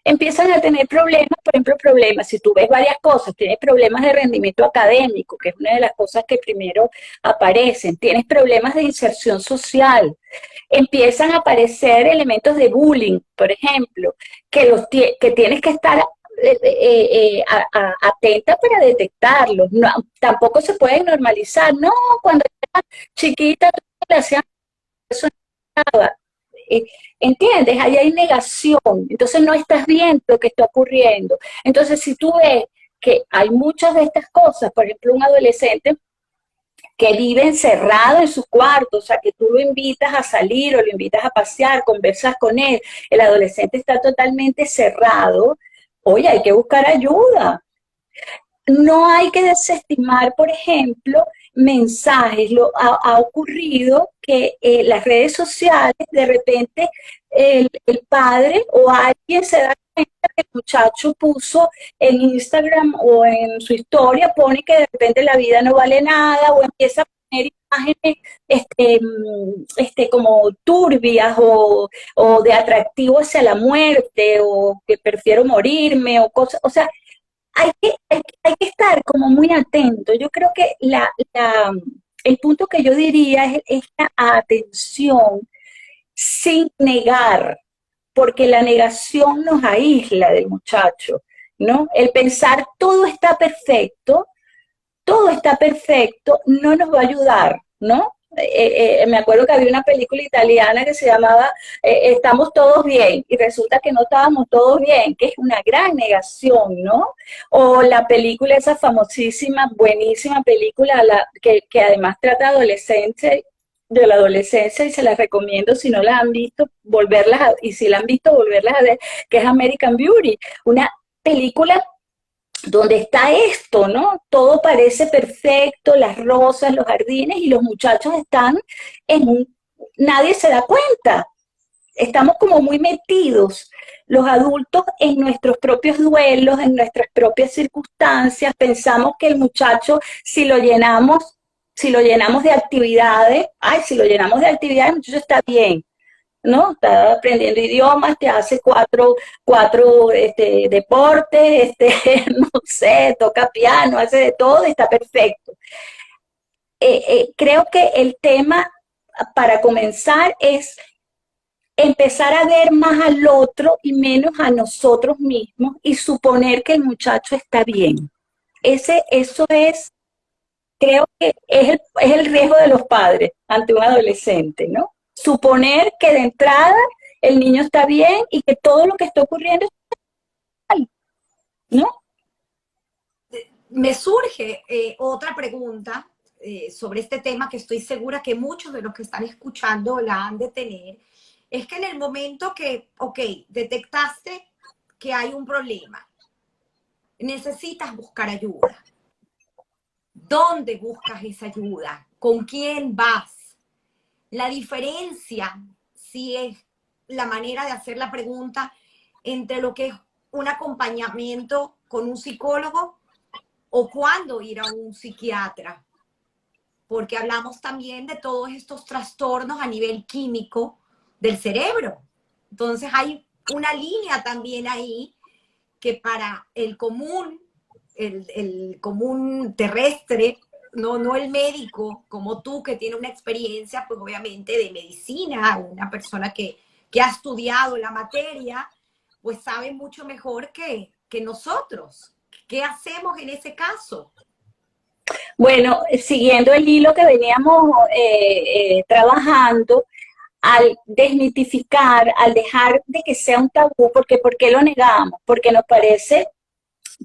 Empiezan a tener problemas, por ejemplo, problemas, si tú ves varias cosas, tienes problemas de rendimiento académico, que es una de las cosas que primero aparecen, tienes problemas de inserción social, empiezan a aparecer elementos de bullying, por ejemplo, que tienes que estar atenta para detectarlos. No, tampoco se puede normalizar. No, cuando era chiquita le hacían eso. eh, ¿Entiendes? Ahí hay negación, entonces no estás viendo lo que está ocurriendo. Entonces, si tú ves que hay muchas de estas cosas, por ejemplo, un adolescente que vive encerrado en su cuarto, o sea, que tú lo invitas a salir o lo invitas a pasear, conversas con él, el adolescente está totalmente cerrado, oye, hay que buscar ayuda. No hay que desestimar, por ejemplo, mensajes. Ha ocurrido que las redes sociales, de repente, el padre o alguien se da cuenta que el muchacho puso en Instagram o en su historia, pone que de repente la vida no vale nada o empieza a poner imágenes como turbias o de atractivo hacia la muerte o que prefiero morirme o cosas, o sea, hay que estar como muy atento. Yo creo que el punto que yo diría es la atención sin negar, porque la negación nos aísla del muchacho, ¿no? El pensar todo está perfecto, no nos va a ayudar, ¿no? Me acuerdo que había una película italiana que se llamaba Estamos todos bien, y resulta que no estábamos todos bien, que es una gran negación, ¿no? O la película esa famosísima, buenísima película, que además trata de la adolescencia, y se las recomiendo si no la han visto, y si la han visto, volverlas a ver, que es American Beauty, una película donde está esto, ¿no? Todo parece perfecto, las rosas, los jardines, y los muchachos están nadie se da cuenta. Estamos como muy metidos, los adultos, en nuestros propios duelos, en nuestras propias circunstancias. Pensamos que el muchacho, si lo llenamos de actividades, si lo llenamos de actividades, el muchacho está bien, ¿no? Está aprendiendo idiomas, te hace cuatro deportes, no sé, toca piano, hace de todo, está perfecto. Creo que el tema para comenzar es empezar a ver más al otro y menos a nosotros mismos y suponer que el muchacho está bien. Eso es, creo que es el riesgo de los padres ante un adolescente, ¿no? Suponer que de entrada el niño está bien y que todo lo que está ocurriendo es mal, ¿no? Me surge otra pregunta sobre este tema que estoy segura que muchos de los que están escuchando la han de tener. Es que en el momento que, ok, detectaste que hay un problema, necesitas buscar ayuda. ¿Dónde buscas esa ayuda? ¿Con quién vas? La diferencia, si es la manera de hacer la pregunta, entre lo que es un acompañamiento con un psicólogo o cuándo ir a un psiquiatra, porque hablamos también de todos estos trastornos a nivel químico del cerebro. Entonces hay una línea también ahí que para el común, el común terrestre, no el médico como tú que tiene una experiencia, pues obviamente de medicina, una persona que ha estudiado la materia, pues sabe mucho mejor que nosotros. ¿Qué hacemos en ese caso? Bueno, siguiendo el hilo que veníamos trabajando, al desmitificar, al dejar de que sea un tabú, porque ¿por qué lo negamos? Porque nos parece,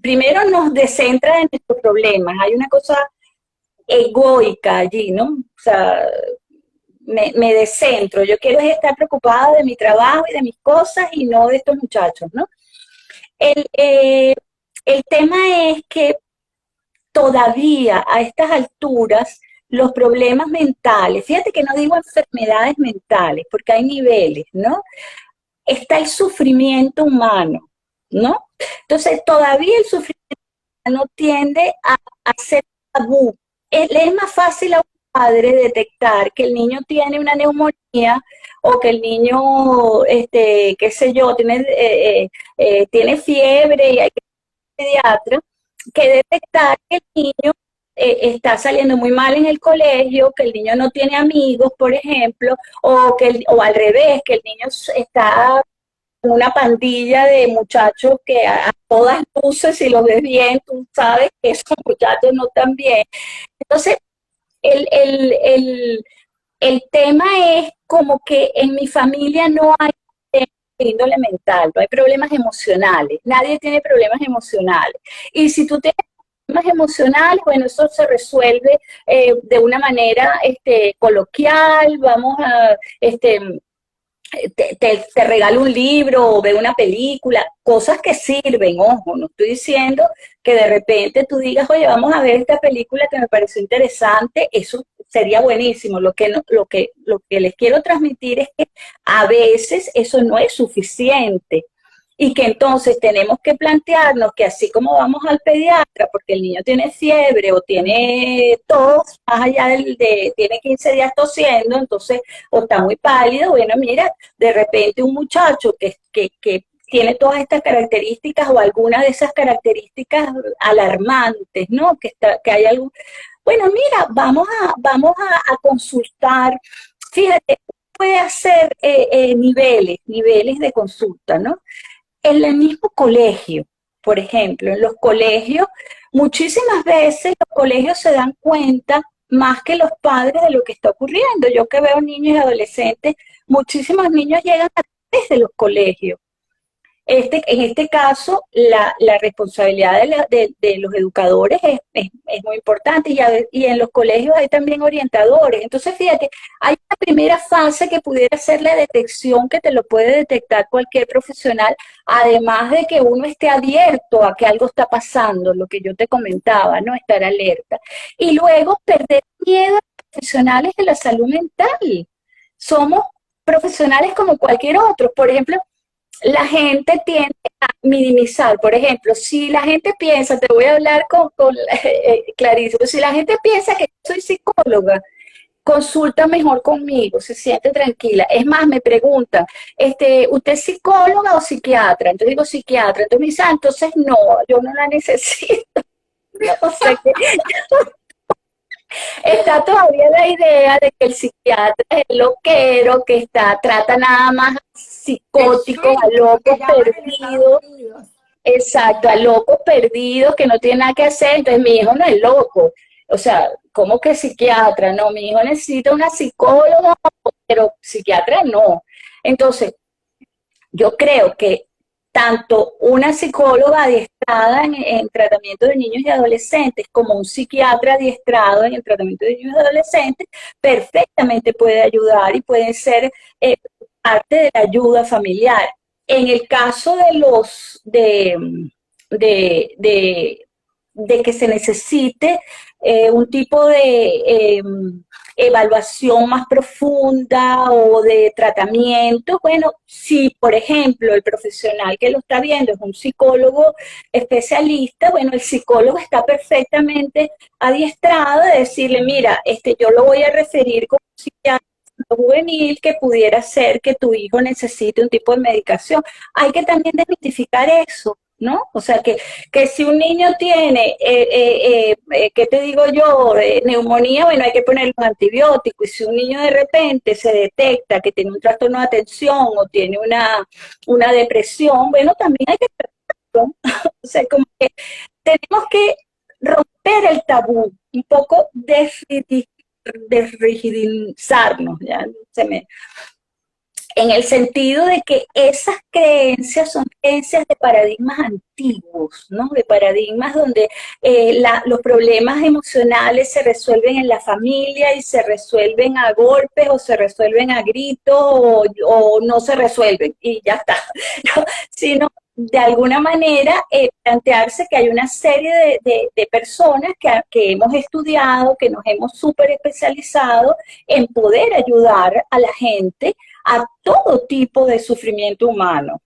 primero nos descentra de nuestros problemas, hay una cosa egoica allí, ¿no? O sea, me descentro, yo quiero estar preocupada de mi trabajo y de mis cosas y no de estos muchachos, ¿no? El, eh, el tema es que todavía a estas alturas los problemas mentales, fíjate que no digo enfermedades mentales, porque hay niveles, ¿no? Está el sufrimiento humano, ¿no? Entonces, todavía el sufrimiento humano tiende a ser tabú. Es más fácil a un padre detectar que el niño tiene una neumonía o que el niño, qué sé yo, tiene fiebre y hay que ir al pediatra, que detectar que el niño está saliendo muy mal en el colegio, que el niño no tiene amigos, por ejemplo, o al revés, que el niño está una pandilla de muchachos que a todas luces, si los ves bien, tú sabes que esos muchachos no están bien. Entonces, el, el, el, el tema es como que en mi familia no hay índole mental, no hay problemas emocionales, nadie tiene problemas emocionales. Y si tú tienes problemas emocionales, bueno, eso se resuelve de una manera coloquial, vamos a, te regalo un libro o ve una película, cosas que sirven, ojo, no estoy diciendo que de repente tú digas, oye, vamos a ver esta película que me pareció interesante, eso sería buenísimo. Lo que les quiero transmitir es que a veces eso no es suficiente y que entonces tenemos que plantearnos que así como vamos al pediatra porque el niño tiene fiebre o tiene tos, más allá tiene 15 días tosiendo, entonces, o está muy pálido, bueno, mira, de repente un muchacho que tiene todas estas características o alguna de esas características alarmantes, ¿no? Que hay algún... Bueno, mira, vamos a consultar. Fíjate, puede hacer niveles de consulta, ¿no? En el mismo colegio, por ejemplo, en los colegios, muchísimas veces los colegios se dan cuenta más que los padres de lo que está ocurriendo. Yo que veo niños y adolescentes, muchísimos niños llegan desde los colegios. En este caso, la responsabilidad de los educadores es muy importante y en los colegios hay también orientadores. Entonces, fíjate, hay una primera fase que pudiera ser la detección, que te lo puede detectar cualquier profesional, además de que uno esté abierto a que algo está pasando, lo que yo te comentaba, ¿no? Estar alerta. Y luego, perder miedo a los profesionales de la salud mental. Somos profesionales como cualquier otro. Por ejemplo, la gente tiende a minimizar. Por ejemplo, si la gente piensa, te voy a hablar con clarísimo, si la gente piensa que soy psicóloga, consulta mejor conmigo, se siente tranquila. Es más, me preguntan, ¿usted es psicóloga o psiquiatra? Entonces digo psiquiatra. Entonces me dicen, entonces no, yo no la necesito. O sea que está todavía la idea de que el psiquiatra es el loquero, trata nada más psicóticos, a locos perdidos, exacto, a locos perdidos que no tienen nada que hacer. Entonces mi hijo no es loco. O sea, ¿cómo que psiquiatra? No, mi hijo necesita una psicóloga, pero psiquiatra no. Entonces, yo creo que tanto una psicóloga adiestrada en tratamiento de niños y adolescentes como un psiquiatra adiestrado en el tratamiento de niños y adolescentes perfectamente puede ayudar y puede ser parte de la ayuda familiar. En el caso de que se necesite un tipo de evaluación más profunda o de tratamiento, bueno, si por ejemplo el profesional que lo está viendo es un psicólogo especialista, bueno, el psicólogo está perfectamente adiestrado de decirle, mira, yo lo voy a referir como psiquiatra juvenil que pudiera ser que tu hijo necesite un tipo de medicación. Hay que también desmitificar eso, ¿no? O sea, que si un niño tiene, ¿qué te digo yo? Neumonía, bueno, hay que ponerle un antibiótico. Y si un niño de repente se detecta que tiene un trastorno de atención o tiene una depresión, bueno, también hay que tratarlo. O sea, como que tenemos que romper el tabú, un poco desrigidizarnos, ¿ya? En el sentido de que esas creencias son creencias de paradigmas antiguos, ¿no? De paradigmas donde los problemas emocionales se resuelven en la familia y se resuelven a golpes o se resuelven a gritos o no se resuelven y ya está, ¿no? Sino de alguna manera plantearse que hay una serie de personas que hemos estudiado, que nos hemos súper especializado en poder ayudar a la gente a todo tipo de sufrimiento humano,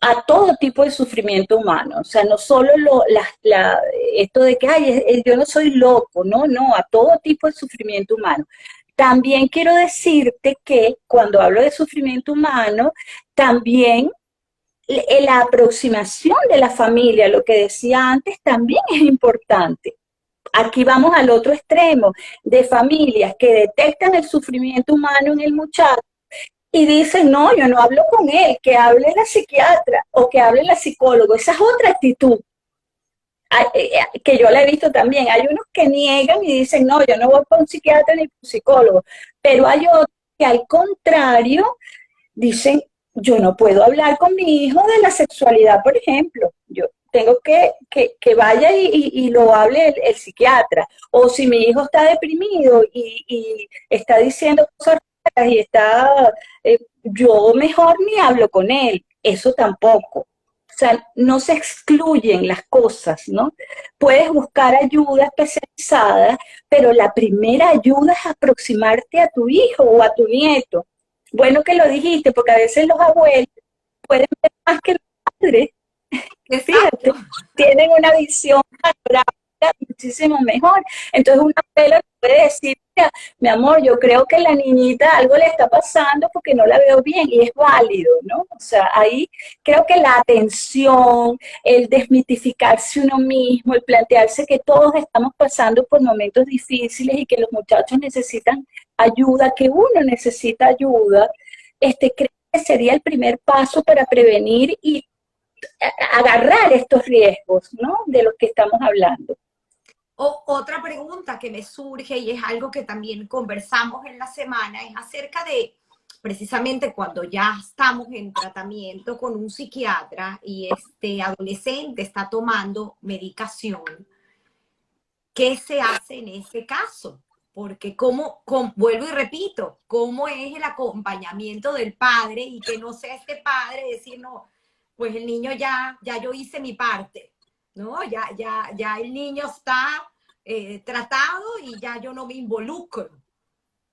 a todo tipo de sufrimiento humano. O sea, no solo esto de que, ay, yo no soy loco, no, a todo tipo de sufrimiento humano. También quiero decirte que cuando hablo de sufrimiento humano, también la aproximación de la familia, lo que decía antes, también es importante. Aquí vamos al otro extremo, de familias que detectan el sufrimiento humano en el muchacho y dicen, no, yo no hablo con él, que hable la psiquiatra o que hable la psicóloga. Esa es otra actitud que yo la he visto también. Hay unos que niegan y dicen, no, yo no voy con un psiquiatra ni con un psicólogo, pero hay otros que al contrario dicen, yo no puedo hablar con mi hijo de la sexualidad, por ejemplo. Yo tengo que vaya y lo hable el psiquiatra. O si mi hijo está deprimido y está diciendo cosas raras y está, yo mejor ni hablo con él. Eso tampoco. O sea, no se excluyen las cosas, ¿no? Puedes buscar ayuda especializada, pero la primera ayuda es aproximarte a tu hijo o a tu nieto. Bueno que lo dijiste, porque a veces los abuelos pueden ver más que los padres. Exacto. Fíjate, tienen una visión panorámica muchísimo mejor. Entonces una abuela puede decir, mira, mi amor, yo creo que la niñita algo le está pasando porque no la veo bien y es válido, ¿no? O sea, ahí creo que la atención, el desmitificarse uno mismo, el plantearse que todos estamos pasando por momentos difíciles y que los muchachos necesitan ayuda, que uno necesita ayuda, creo que sería el primer paso para prevenir y agarrar estos riesgos, ¿no? De los que estamos hablando. Otra pregunta que me surge y es algo que también conversamos en la semana es acerca de precisamente cuando ya estamos en tratamiento con un psiquiatra y este adolescente está tomando medicación, ¿qué se hace en ese caso? Porque vuelvo y repito, ¿cómo es el acompañamiento del padre y que no sea este padre decir, no, pues el niño ya yo hice mi parte, ¿no? Ya el niño está tratado y ya yo no me involucro.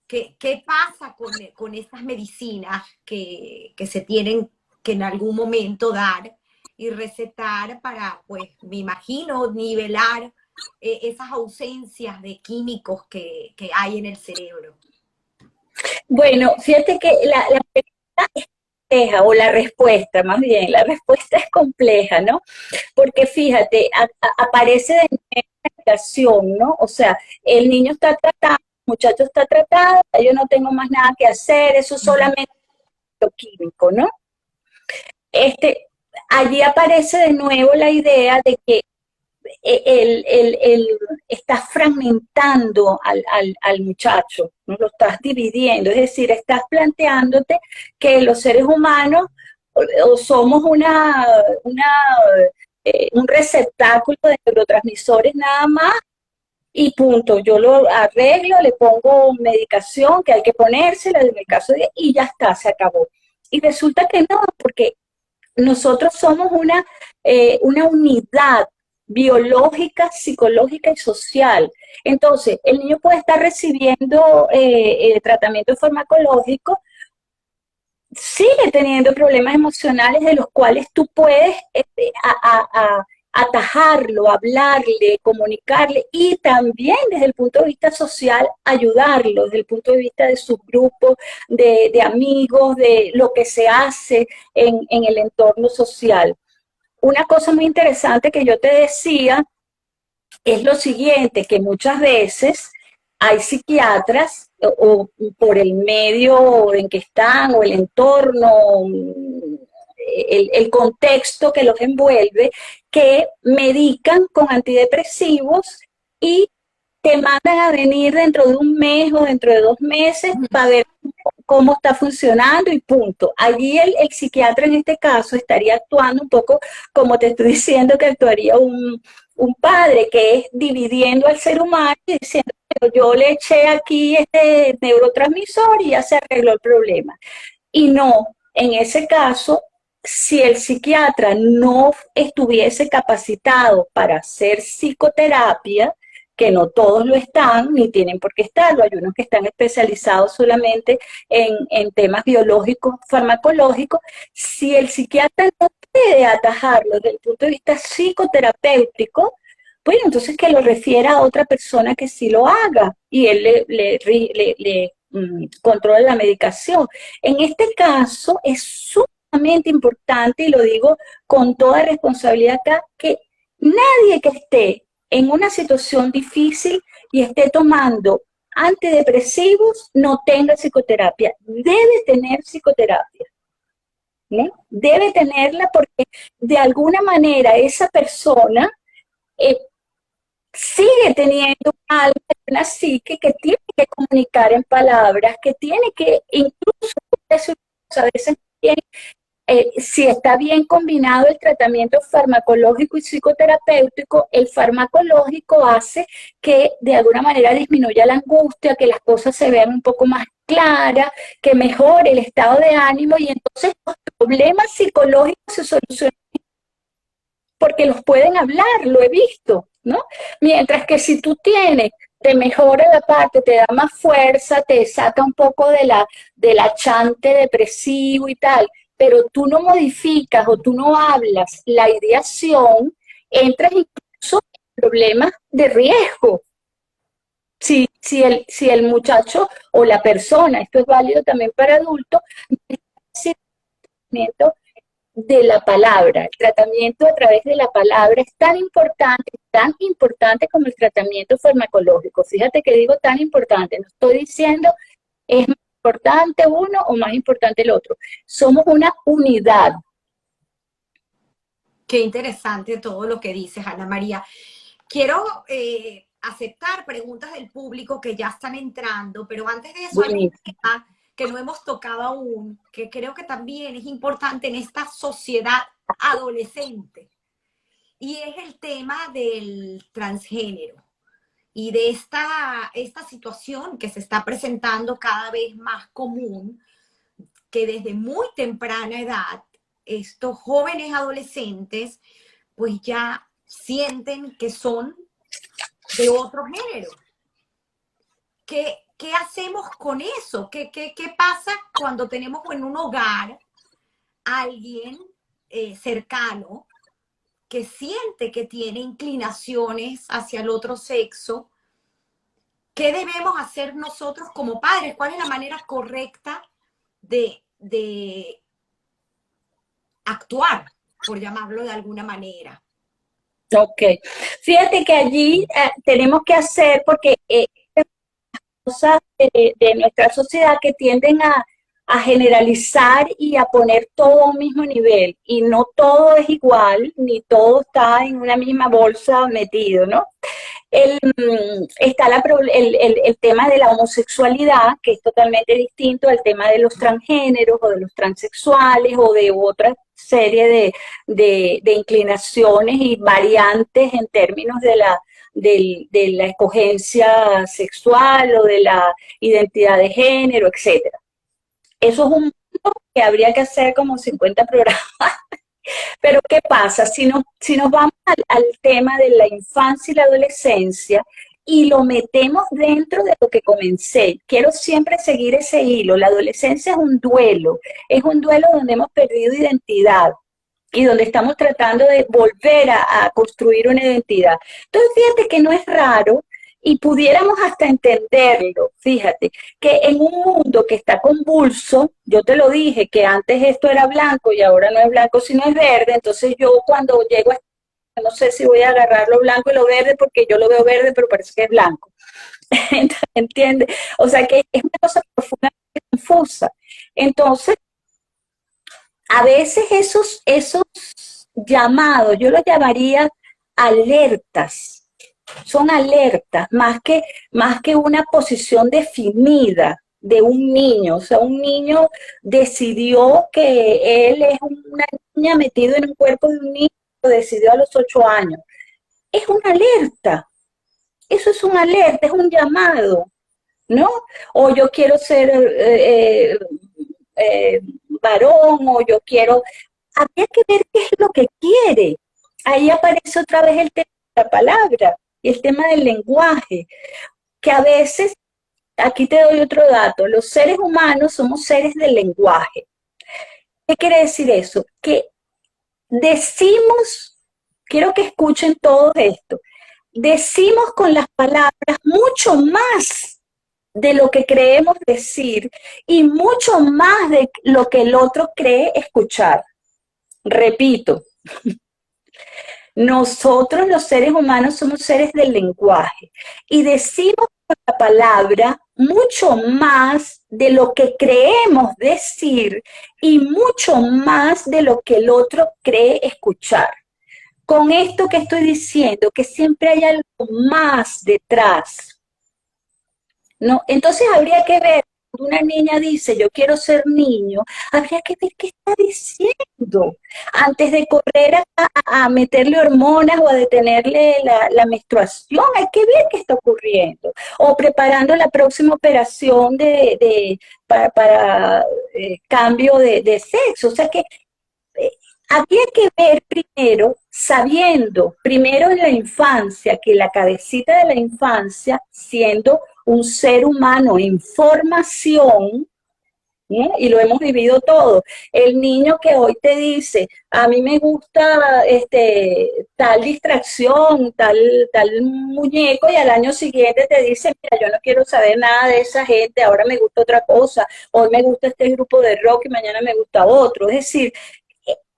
¿Qué pasa con estas medicinas que se tienen que en algún momento dar y recetar para, pues, me imagino, nivelar esas ausencias de químicos que hay en el cerebro? Bueno, fíjate que la pregunta es compleja, o la respuesta, más bien, la respuesta es compleja, ¿no? Porque fíjate, aparece de medicación, ¿no? O sea, el niño está tratado, el muchacho está tratado, yo no tengo más nada que hacer, eso es solamente lo químico, ¿no? Este, allí aparece de nuevo la idea de que estás fragmentando al muchacho, ¿no? Lo estás dividiendo, es decir, estás planteándote que los seres humanos o somos un receptáculo de neurotransmisores nada más y punto, yo lo arreglo, le pongo medicación que hay que ponérsela en el caso de, y ya está, se acabó. Y resulta que no, porque nosotros somos una unidad biológica, psicológica y social. Entonces, el niño puede estar recibiendo tratamiento farmacológico, sigue teniendo problemas emocionales de los cuales tú puedes atajarlo, hablarle, comunicarle y también desde el punto de vista social ayudarlo, desde el punto de vista de sus grupos, de amigos, de lo que se hace en el entorno social. Una cosa muy interesante que yo te decía es lo siguiente, que muchas veces hay psiquiatras o por el medio en que están o el entorno, el contexto que los envuelve, que medican con antidepresivos y te mandan a venir dentro de un mes o dentro de 2 meses para ver cómo está funcionando y punto. Allí el psiquiatra en este caso estaría actuando un poco como te estoy diciendo que actuaría un padre, que es dividiendo al ser humano y diciendo, yo le eché aquí este neurotransmisor y ya se arregló el problema. Y no, en ese caso, si el psiquiatra no estuviese capacitado para hacer psicoterapia, que no todos lo están, ni tienen por qué estarlo, hay unos que están especializados solamente en temas biológicos, farmacológicos, si el psiquiatra no puede atajarlo desde el punto de vista psicoterapéutico, bueno, entonces que lo refiera a otra persona que sí lo haga y él le controla la medicación. En este caso es sumamente importante, y lo digo con toda responsabilidad acá, que nadie que esté en una situación difícil y esté tomando antidepresivos no tenga psicoterapia. Debe tener psicoterapia, ¿no? Debe tenerla porque de alguna manera esa persona eh, sigue teniendo un alma, una psique que tiene que comunicar en palabras, que tiene que, incluso a veces tiene, si está bien combinado el tratamiento farmacológico y psicoterapéutico, el farmacológico hace que de alguna manera disminuya la angustia, que las cosas se vean un poco más claras, que mejore el estado de ánimo y entonces los problemas psicológicos se solucionan porque los pueden hablar, lo he visto, ¿no? Mientras que si tú tienes, te mejora la parte, te da más fuerza, te saca un poco del achante depresivo y tal, pero tú no modificas o tú no hablas la ideación, entras incluso en problemas de riesgo. Si el muchacho o la persona, esto es válido también para adultos, de la palabra, el tratamiento a través de la palabra es tan importante como el tratamiento farmacológico. Fíjate que digo tan importante, no estoy diciendo es más importante uno o más importante el otro. Somos una unidad. Qué interesante todo lo que dices, Ana María. Quiero aceptar preguntas del público que ya están entrando, pero antes de eso hay un Buenísimo. tema que no hemos tocado aún, que creo que también es importante en esta sociedad adolescente, y es el tema del transgénero y de esta situación que se está presentando cada vez más común, que desde muy temprana edad estos jóvenes adolescentes pues ya sienten que son de otro género. ¿Qué hacemos con eso? ¿Qué pasa cuando tenemos en un hogar a alguien cercano que siente que tiene inclinaciones hacia el otro sexo? ¿Qué debemos hacer nosotros como padres? ¿Cuál es la manera correcta de actuar, por llamarlo de alguna manera? Ok. Fíjate que allí tenemos que hacer, porque cosas de nuestra sociedad que tienden a generalizar y a poner todo a un mismo nivel. Y no todo es igual, ni todo está en una misma bolsa metido, ¿no? Está el tema de la homosexualidad, que es totalmente distinto al tema de los transgéneros o de los transexuales o de otra serie de inclinaciones y variantes en términos de la escogencia sexual o de la identidad de género, etcétera. Eso es un mundo que habría que hacer como 50 programas. Pero ¿qué pasa? Si nos vamos al tema de la infancia y la adolescencia y lo metemos dentro de lo que comencé, quiero siempre seguir ese hilo. La adolescencia es un duelo donde hemos perdido identidad y donde estamos tratando de volver a construir una identidad. Entonces, fíjate que no es raro y pudiéramos hasta entenderlo, fíjate, que en un mundo que está convulso, yo te lo dije, que antes esto era blanco y ahora no es blanco sino es verde, entonces yo cuando llego a no sé si voy a agarrar lo blanco y lo verde porque yo lo veo verde pero parece que es blanco, ¿entiendes? O sea que es una cosa profundamente confusa. Entonces, a veces esos llamados, yo los llamaría alertas, son alertas, más que una posición definida de un niño. O sea, un niño decidió que él es una niña metido en un cuerpo de un niño, lo decidió a los 8 años. Es una alerta, eso es una alerta, es un llamado, ¿no? O yo quiero ser varón, o yo quiero... Habría que ver qué es lo que quiere. Ahí aparece otra vez el tema de la palabra y el tema del lenguaje, que a veces, aquí te doy otro dato, los seres humanos somos seres del lenguaje. ¿Qué quiere decir eso? Que decimos, quiero que escuchen todo esto, decimos con las palabras mucho más de lo que creemos decir y mucho más de lo que el otro cree escuchar. Repito, nosotros los seres humanos somos seres del lenguaje y decimos la palabra mucho más de lo que creemos decir y mucho más de lo que el otro cree escuchar. Con esto que estoy diciendo, que siempre hay algo más detrás, ¿no? Entonces habría que ver, cuando una niña dice, yo quiero ser niño, habría que ver qué está diciendo antes de correr a meterle hormonas o a detenerle la menstruación. Hay que ver qué está ocurriendo. O preparando la próxima operación para cambio de sexo. O sea que eh, había que ver primero, sabiendo, primero en la infancia, que la cabecita de la infancia, siendo un ser humano en formación, ¿eh? Y lo hemos vivido todo. El niño que hoy te dice, a mí me gusta tal distracción, tal muñeco, y al año siguiente te dice, mira, yo no quiero saber nada de esa gente, ahora me gusta otra cosa, hoy me gusta este grupo de rock y mañana me gusta otro. Es decir,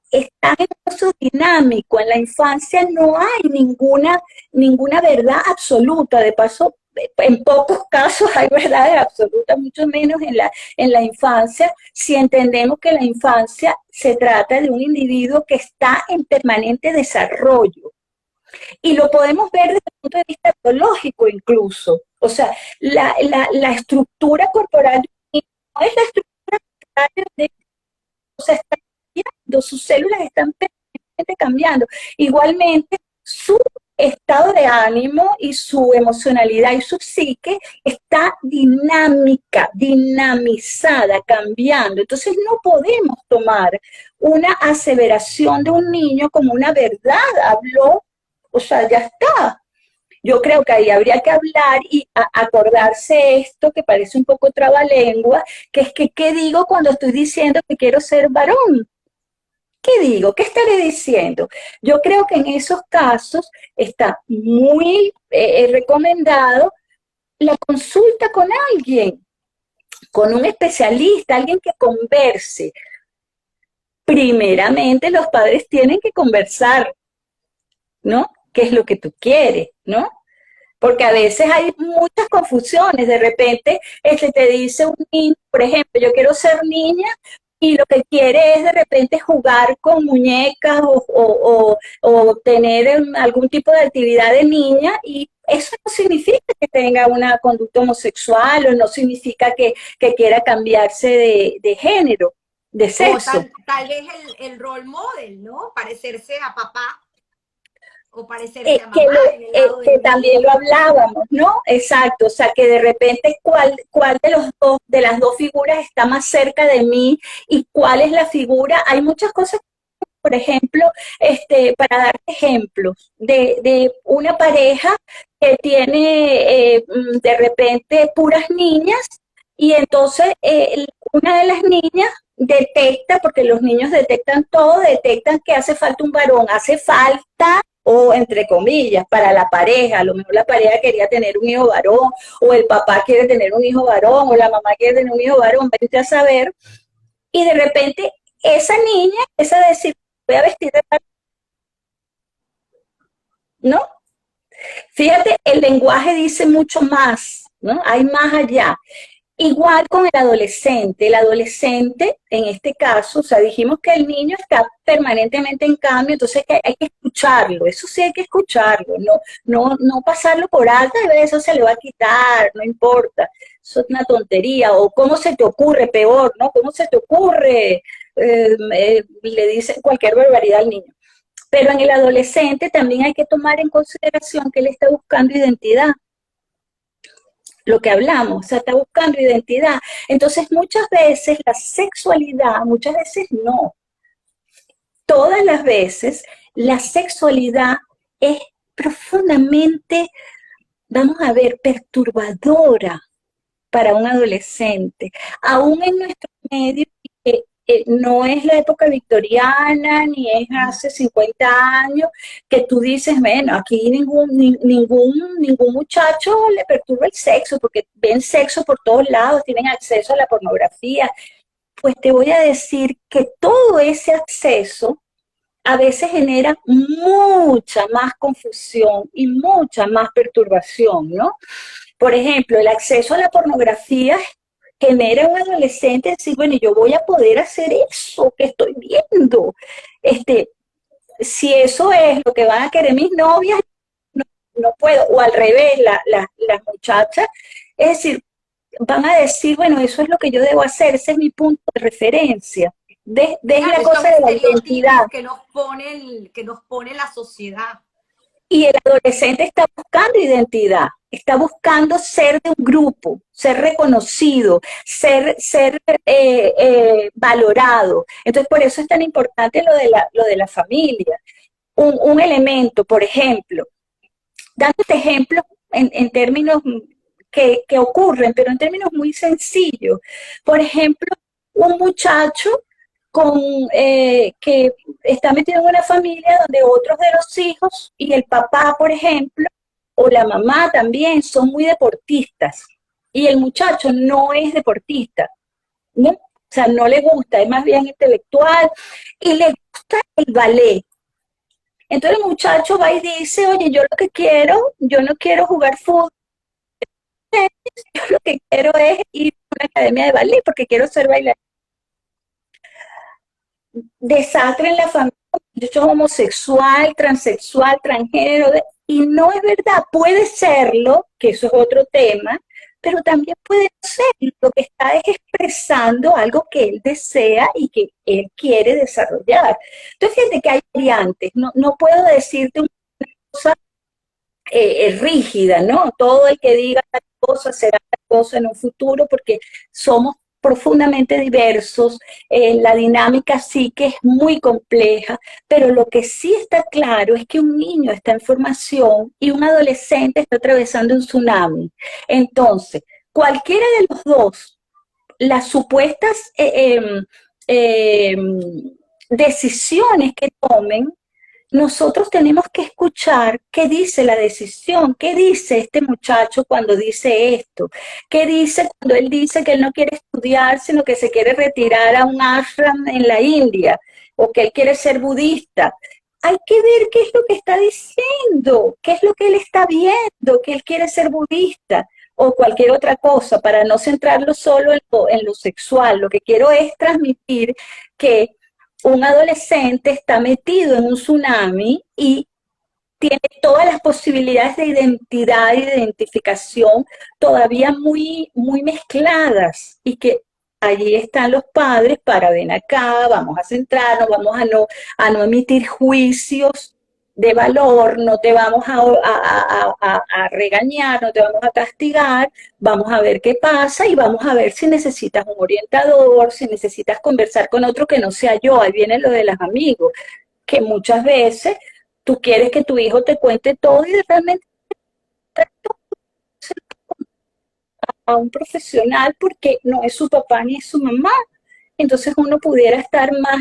está en eso dinámico. En la infancia no hay ninguna verdad absoluta. De paso, en pocos casos hay verdades absolutas, mucho menos en la infancia, si entendemos que la infancia se trata de un individuo que está en permanente desarrollo. Y lo podemos ver desde el punto de vista biológico incluso. O sea, la estructura corporal no es la estructura corporal de, o sea, está cambiando, sus células están permanentemente cambiando. Igualmente, su estado de ánimo y su emocionalidad y su psique está dinámica, dinamizada, cambiando. Entonces no podemos tomar una aseveración de un niño como una verdad. Habló, o sea, ya está. Yo creo que ahí habría que hablar y acordarse esto que parece un poco trabalengua, que es que, ¿qué digo cuando estoy diciendo que quiero ser varón? ¿Qué digo? ¿Qué estaré diciendo? Yo creo que en esos casos está muy recomendado la consulta con alguien, con un especialista, alguien que converse. Primeramente los padres tienen que conversar, ¿no? ¿Qué es lo que tú quieres, ¿no? Porque a veces hay muchas confusiones. De repente te dice un niño, por ejemplo, yo quiero ser niña y lo que quiere es de repente jugar con muñecas o tener algún tipo de actividad de niña, y eso no significa que tenga una conducta homosexual o no significa que quiera cambiarse de género, de O sexo. tal vez el role model, ¿no? Parecerse a papá o parecerse a mamá en el lado Que del también niño. lo hablábamos, ¿no? Exacto, o sea, que de repente cuál de los dos, de las dos figuras está más cerca de mí y cuál es la figura. Hay muchas cosas, por ejemplo, para dar ejemplos de una pareja que tiene de repente puras niñas, y entonces una de las niñas detecta, porque los niños detectan todo, detectan que hace falta un varón, hace falta, o entre comillas, para la pareja. A lo mejor la pareja quería tener un hijo varón, o el papá quiere tener un hijo varón, o la mamá quiere tener un hijo varón, vete a saber, y de repente esa niña empieza a decir, voy a vestir de varón, ¿no? Fíjate, el lenguaje dice mucho más, ¿no? Hay más allá. Igual con el adolescente en este caso, o sea, dijimos que el niño está permanentemente en cambio, entonces hay que escucharlo, eso sí hay que escucharlo, no pasarlo por alto, y eso se le va a quitar, no importa, eso es una tontería. O cómo se te ocurre, peor, ¿no? ¿Cómo se te ocurre? Le dicen cualquier barbaridad al niño. Pero en el adolescente también hay que tomar en consideración que él está buscando identidad, lo que hablamos, o sea, está buscando identidad. Entonces, muchas veces la sexualidad, muchas veces no, todas las veces la sexualidad es profundamente, vamos a ver, perturbadora para un adolescente. Aún en nuestro medio, no es la época victoriana, ni es hace 50 años, que tú dices, bueno, aquí ningún muchacho le perturba el sexo, porque ven sexo por todos lados, tienen acceso a la pornografía. Pues te voy a decir que todo ese acceso a veces genera mucha más confusión y mucha más perturbación, ¿no? Por ejemplo, el acceso a la pornografía genera un adolescente decir, bueno, yo voy a poder hacer eso que estoy viendo. Este, si eso es lo que van a querer mis novias, no, no puedo. O al revés, las muchachas, es decir, van a decir, bueno, eso es lo que yo debo hacer, ese es mi punto de referencia. Desde Claro, la estos cosa de la identidad. estereotipos que nos pone la sociedad. Y el adolescente está buscando identidad, está buscando ser de un grupo, ser reconocido, ser valorado. Entonces, por eso es tan importante lo de la familia. Un elemento, por ejemplo, dándote ejemplos en términos que ocurren, pero en términos muy sencillos. Por ejemplo, un muchacho que está metido en una familia donde otros de los hijos y el papá, por ejemplo, o la mamá también son muy deportistas y el muchacho no es deportista, ¿no? O sea, no le gusta, es más bien intelectual y le gusta el ballet. Entonces el muchacho va y dice, oye, yo lo que quiero, yo no quiero jugar fútbol, yo lo que quiero es ir a una academia de ballet porque quiero ser bailarina. Desastre en la familia, muchacho homosexual, transexual, transgénero, y no es verdad, puede serlo, que eso es otro tema, pero también puede ser, lo que está es expresando algo que él desea y que él quiere desarrollar. Entonces, fíjate que hay variantes, no puedo decirte una cosa rígida, ¿no? Todo el que diga tal cosa será tal cosa en un futuro, porque somos profundamente diversos, la dinámica sí que es muy compleja, pero lo que sí está claro es que un niño está en formación y un adolescente está atravesando un tsunami. Entonces, cualquiera de los dos, las supuestas eh, decisiones que tomen, nosotros tenemos que escuchar qué dice la decisión, qué dice este muchacho cuando dice esto, qué dice cuando él dice que él no quiere estudiar, sino que se quiere retirar a un ashram en la India, o que él quiere ser budista. Hay que ver qué es lo que está diciendo, qué es lo que él está viendo, que él quiere ser budista o cualquier otra cosa, para no centrarlo solo en lo sexual. Lo que quiero es transmitir que un adolescente está metido en un tsunami y tiene todas las posibilidades de identidad y de identificación todavía muy mezcladas y que allí están los padres para ven acá, vamos a centrarnos, vamos a no emitir juicios de valor, no te vamos a regañar, no te vamos a castigar, vamos a ver qué pasa y vamos a ver si necesitas un orientador, si necesitas conversar con otro que no sea yo. Ahí viene lo de los amigos, que muchas veces tú quieres que tu hijo te cuente todo y realmente a un profesional porque no es su papá ni es su mamá. Entonces uno pudiera estar más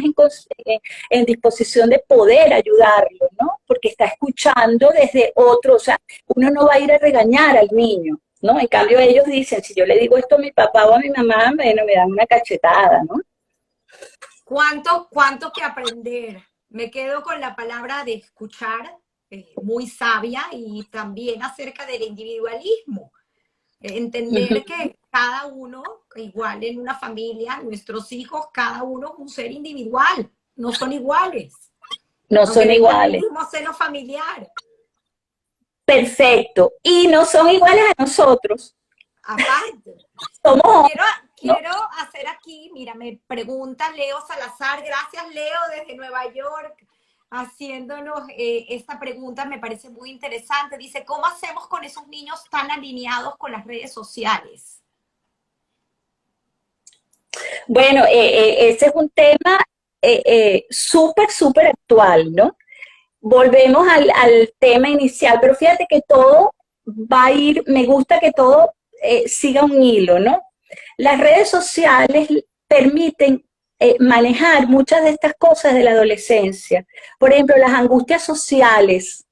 en disposición de poder ayudarlo, ¿no? Porque está escuchando desde otro, o sea, uno no va a ir a regañar al niño, ¿no? En cambio ellos dicen, si yo le digo esto a mi papá o a mi mamá, bueno, me dan una cachetada, ¿no? Cuánto que aprender? Me quedo con la palabra de escuchar, muy sabia, y también acerca del individualismo. Entender que cada uno, igual en una familia, nuestros hijos, cada uno es un ser individual, no son iguales, No aunque son vengan del iguales. mismo seno familiar. Perfecto. Y no son iguales a nosotros. Aparte, Somos, quiero, ¿no? quiero hacer aquí, mira, me pregunta Leo Salazar, gracias Leo desde Nueva York, haciéndonos esta pregunta, me parece muy interesante. Dice, ¿cómo hacemos con esos niños tan alineados con las redes sociales? Bueno, ese es un tema súper actual, ¿no? Volvemos al tema inicial, pero fíjate que todo va a ir, me gusta que todo siga un hilo, ¿no? Las redes sociales permiten manejar muchas de estas cosas de la adolescencia. Por ejemplo, las angustias sociales,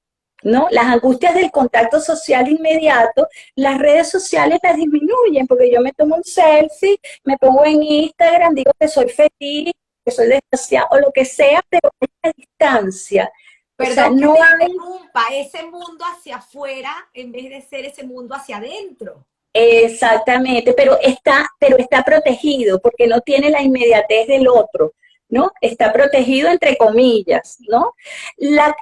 ¿no? Las angustias del contacto social inmediato, las redes sociales las disminuyen, porque yo me tomo un selfie, me pongo en Instagram, digo que soy feliz, que soy desgraciada, o lo que sea, pero hay una distancia. O sea, Perdón que no te hay interrumpa, ese mundo hacia afuera en vez de ser ese mundo hacia adentro. exactamente, pero está protegido porque no tiene la inmediatez del otro, ¿no? Está protegido entre comillas, ¿no? La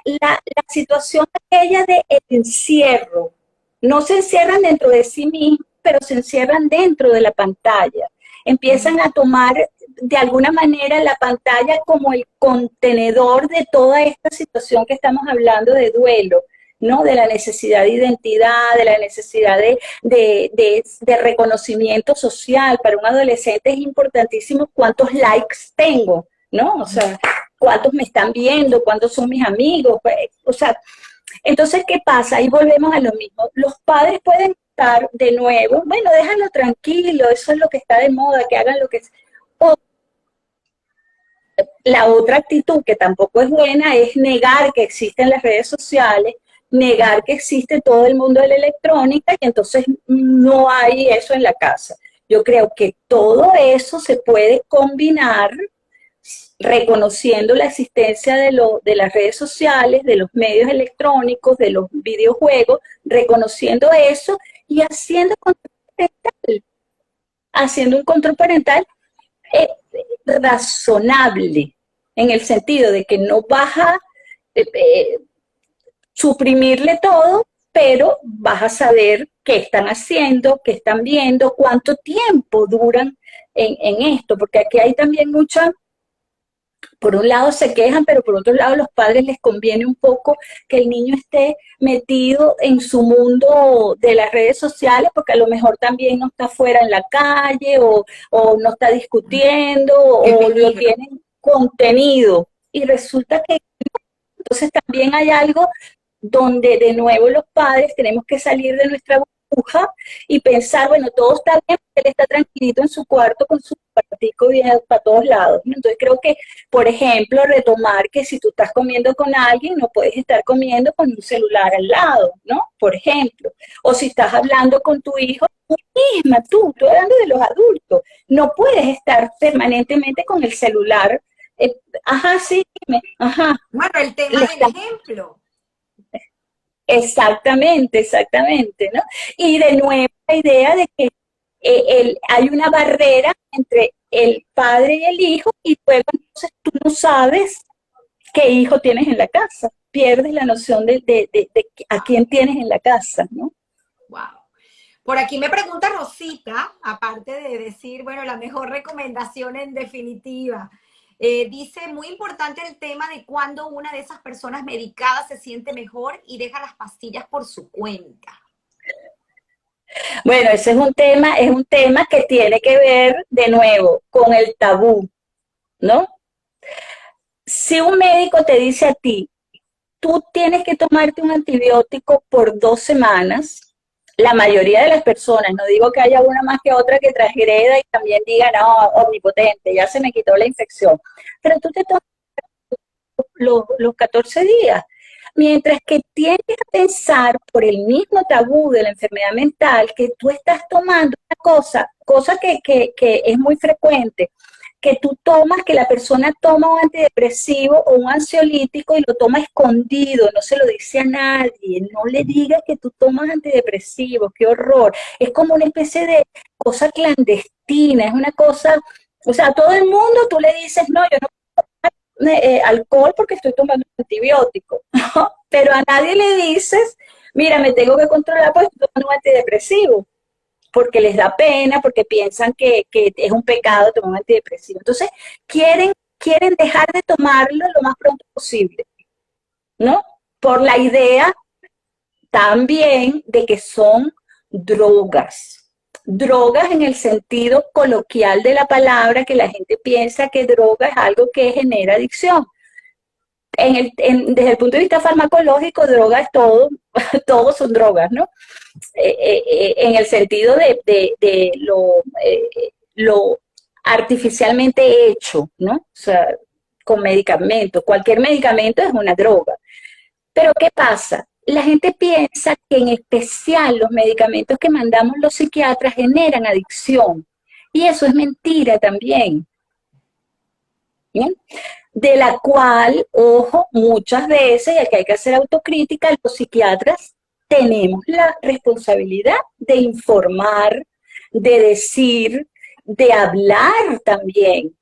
situación aquella de el encierro, no se encierran dentro de sí mismos, pero se encierran dentro de la pantalla. Empiezan a tomar de alguna manera la pantalla como el contenedor de toda esta situación que estamos hablando de duelo, ¿no? De la necesidad de identidad, de la necesidad de reconocimiento social. Para un adolescente es importantísimo cuántos likes tengo, ¿no? O sea, cuántos me están viendo, cuántos son mis amigos. O sea, entonces, ¿qué pasa? Ahí volvemos a lo mismo. Los padres pueden estar de nuevo, bueno, déjalo tranquilo, eso es lo que está de moda, que hagan lo que... O la otra actitud que tampoco es buena es negar que existen las redes sociales, negar que existe todo el mundo de la electrónica y entonces no hay eso en la casa. Yo creo que todo eso se puede combinar reconociendo la existencia de las redes sociales, de los medios electrónicos, de los videojuegos, reconociendo eso y haciendo un control parental eh, razonable, en el sentido de que no vas a suprimirle todo, pero vas a saber qué están haciendo, qué están viendo, cuánto tiempo duran en esto, porque aquí hay también mucha, por un lado se quejan, pero por otro lado los padres les conviene un poco que el niño esté metido en su mundo de las redes sociales, porque a lo mejor también no está fuera en la calle o no está discutiendo Qué o lo peligro. tienen contenido. Y resulta que entonces también hay algo donde de nuevo los padres tenemos que salir de nuestra burbuja y pensar, bueno, todo está bien, él está tranquilito en su cuarto con su cuartico bien para todos lados. Entonces creo que, por ejemplo, retomar que si tú estás comiendo con alguien, no puedes estar comiendo con un celular al lado, ¿no? Por ejemplo. O si estás hablando con tu hijo, tú misma, estoy hablando de los adultos, no puedes estar permanentemente con el celular. Ajá, sí, dime, ajá, Bueno, el tema le del estás ejemplo. exactamente, exactamente, ¿no? Y de nuevo la idea de que hay una barrera entre el padre y el hijo y luego entonces tú no sabes qué hijo tienes en la casa, pierdes la noción de a quién tienes en la casa, ¿no? Wow. Por aquí me pregunta Rosita, aparte de decir, bueno, la mejor recomendación en definitiva. Dice, muy importante el tema de cuando una de esas personas medicadas se siente mejor y deja las pastillas por su cuenta. Bueno, ese es un tema que tiene que ver de nuevo con el tabú, ¿no? Si un médico te dice a ti, tú tienes que tomarte un antibiótico por 2 semanas, la mayoría de las personas, no digo que haya una más que otra que transgreda y también diga, no, omnipotente, ya se me quitó la infección, pero tú te tomas los 14 días. Mientras que tienes que pensar por el mismo tabú de la enfermedad mental que tú estás tomando una cosa que es muy frecuente, que tú tomas, que la persona toma un antidepresivo o un ansiolítico y lo toma escondido, no se lo dice a nadie, no le digas que tú tomas antidepresivos, qué horror. Es como una especie de cosa clandestina, es una cosa, o sea, a todo el mundo tú le dices, no, yo no alcohol porque estoy tomando un antibiótico, ¿no? Pero a nadie le dices, mira, me tengo que controlar porque estoy tomando un antidepresivo, porque les da pena, porque piensan que es un pecado tomar un antidepresivo. Entonces, quieren dejar de tomarlo lo más pronto posible, ¿no? Por la idea también de que son drogas. Drogas en el sentido coloquial de la palabra, que la gente piensa que droga es algo que genera adicción. Desde el punto de vista farmacológico, droga es todo, todos son drogas, ¿no? En el sentido de lo artificialmente hecho, ¿no? O sea, con medicamentos. Cualquier medicamento es una droga. Pero ¿qué pasa? La gente piensa que en especial los medicamentos que mandamos los psiquiatras generan adicción. Y eso es mentira también. ¿bien? De la cual, ojo, muchas veces, y aquí hay que hacer autocrítica, los psiquiatras tenemos la responsabilidad de informar, de decir, de hablar también.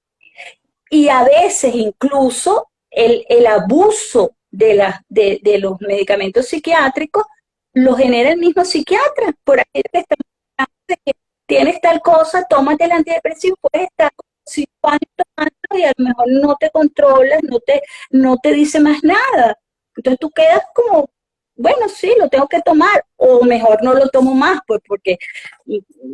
Y a veces incluso el abuso de los medicamentos psiquiátricos lo genera el mismo psiquiatra, por aquello que está hablando de que tienes tal cosa, tómate el antidepresivo, puedes estar 5 años tomando y a lo mejor no te controlas, no te dice más nada. Entonces tú quedas como, bueno, sí, lo tengo que tomar, o mejor no lo tomo más porque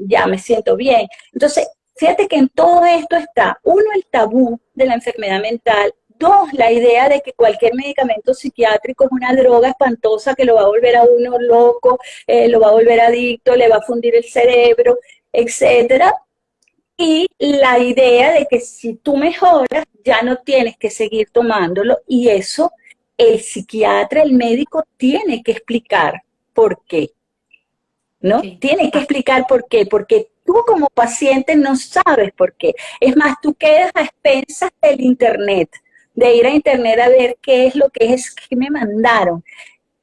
ya me siento bien. Entonces, fíjate que en todo esto está, uno, el tabú de la enfermedad mental, dos, la idea de que cualquier medicamento psiquiátrico es una droga espantosa que lo va a volver a uno loco, lo va a volver adicto, le va a fundir el cerebro, etcétera. Y la idea de que si tú mejoras, ya no tienes que seguir tomándolo, y eso el psiquiatra, el médico, tiene que explicar por qué. ¿No? Sí. Tienes que explicar por qué, porque tú como paciente no sabes por qué. Es más, tú quedas a expensas del internet, de ir a internet a ver qué es lo que es que me mandaron.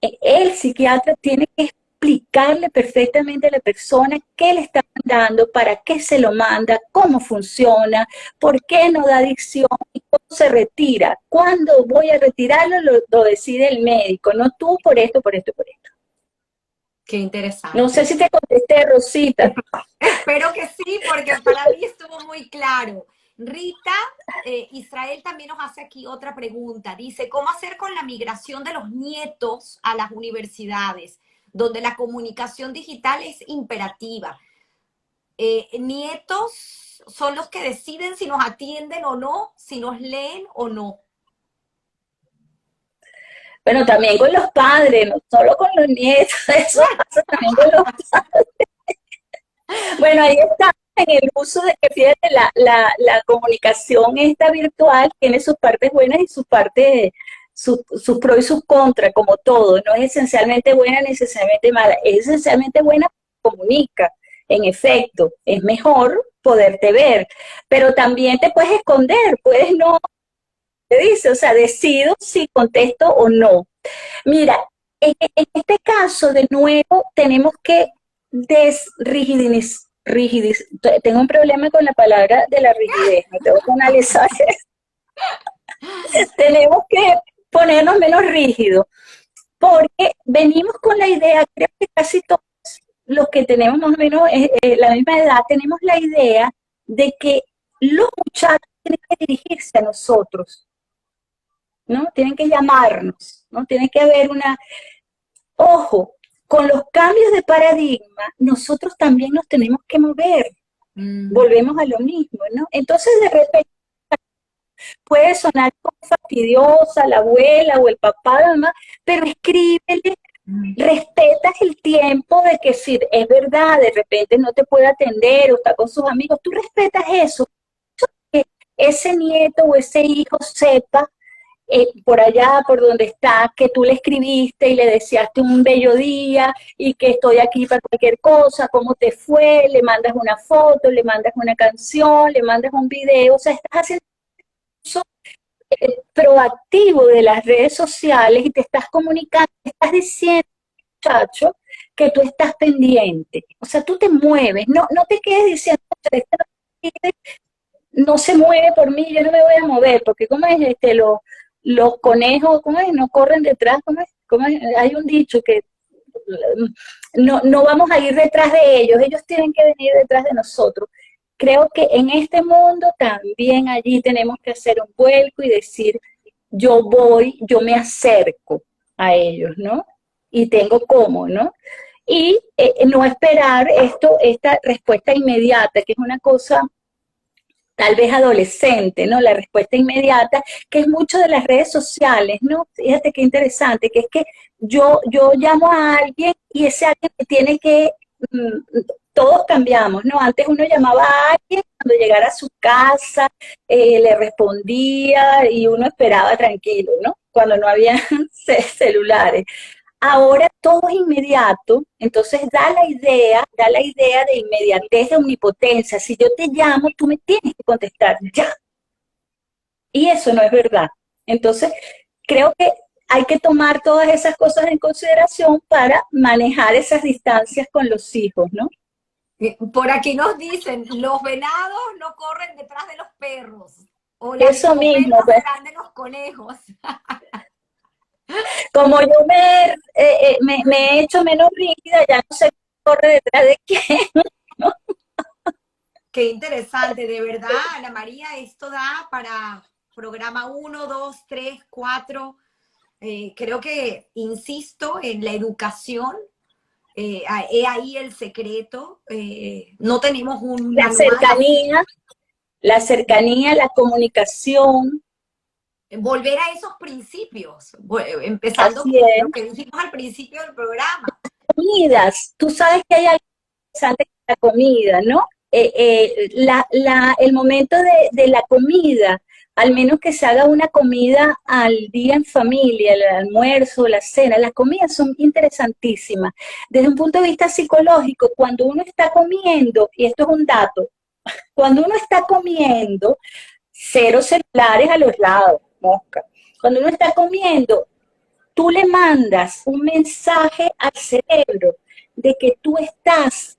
El psiquiatra tiene que explicarle perfectamente a la persona qué le está mandando, para qué se lo manda, cómo funciona, por qué no da adicción y cómo se retira. Cuándo voy a retirarlo lo decide el médico, no tú por esto, por esto, por esto. Qué No sé interesante. si te contesté, Rosita. Espero que sí, porque para mí estuvo muy claro. Rita, Israel también nos hace aquí otra pregunta. Dice, ¿cómo hacer con la migración de los nietos a las universidades, donde la comunicación digital es imperativa? Nietos son los que deciden si nos atienden o no, si nos leen o no. Bueno, también con los padres, no solo con los nietos, eso pasa también con los padres. Bueno, ahí está en el uso de que, fíjate, la comunicación esta virtual tiene sus partes buenas y sus partes, sus pros y sus contras, como todo. No es esencialmente buena ni esencialmente mala, es esencialmente buena porque comunica. En efecto, es mejor poderte ver, pero también te puedes esconder, puedes no, te dice, o sea, decido si contesto o no. Mira, en este caso, de nuevo, tenemos que desrigidizar. Tengo un problema con la palabra de la rigidez, me tengo que analizar. Tenemos que ponernos menos rígidos, porque venimos con la idea, creo que casi todos los que tenemos más o menos la misma edad, tenemos la idea de que los muchachos tienen que dirigirse a nosotros, ¿no? Tienen que llamarnos, ¿no? Tiene que haber una... Ojo, con los cambios de paradigma, nosotros también nos tenemos que mover. Volvemos a lo mismo, ¿no? Entonces, de repente, puede sonar como fastidiosa la abuela o el papá, la mamá, pero escríbele, respetas el tiempo de que si es verdad, de repente no te puede atender o está con sus amigos, tú respetas eso, que ese nieto o ese hijo sepa por allá, por donde está, que tú le escribiste y le deseaste un bello día y que estoy aquí para cualquier cosa, cómo te fue, le mandas una foto, le mandas una canción, le mandas un video, o sea, estás haciendo uso proactivo de las redes sociales y te estás comunicando, te estás diciendo, muchacho, que tú estás pendiente, o sea, tú te mueves, no te quedes diciendo, no se mueve por mí, yo no me voy a mover, porque como es los conejos, ¿cómo es? No corren detrás, ¿cómo es? Hay un dicho que no vamos a ir detrás de ellos tienen que venir detrás de nosotros. Creo que en este mundo también allí tenemos que hacer un vuelco y decir, yo me acerco a ellos, ¿no? Y tengo cómo, ¿no? Y no esperar esta respuesta inmediata, que es una cosa tal vez adolescente, ¿no? La respuesta inmediata, que es mucho de las redes sociales, ¿no? Fíjate qué interesante, que es que yo llamo a alguien y ese alguien me tiene que, todos cambiamos, ¿no? Antes uno llamaba a alguien cuando llegara a su casa, le respondía y uno esperaba tranquilo, ¿no? Cuando no había celulares. Ahora todo es inmediato, entonces da la idea de inmediatez, de omnipotencia. Si yo te llamo, tú me tienes que contestar ya. Y eso no es verdad. Entonces, creo que hay que tomar todas esas cosas en consideración para manejar esas distancias con los hijos, ¿no? Por aquí nos dicen, los venados no corren detrás de los perros, o las Eso mismo, escopetas pues, serán de los conejos. como yo me he hecho menos rígida, ya no sé quién corre detrás de quién, ¿no? Qué interesante, de verdad, Ana María, esto da para programa 1, 2, 3, 4. Creo que, insisto, en la educación, he ahí el secreto. No tenemos un La manual así. cercanía, la cercanía, la comunicación, Volver a esos principios, empezando así con lo es. que dijimos al principio del programa. Comidas, tú sabes que hay algo interesante con la comida, ¿no? El momento de la comida, al menos que se haga una comida al día en familia, el almuerzo, la cena, las comidas son interesantísimas. Desde un punto de vista psicológico, cuando uno está comiendo, y esto es un dato, cuando uno está comiendo, cero celulares a los lados, mosca. Cuando uno está comiendo, tú le mandas un mensaje al cerebro de que tú estás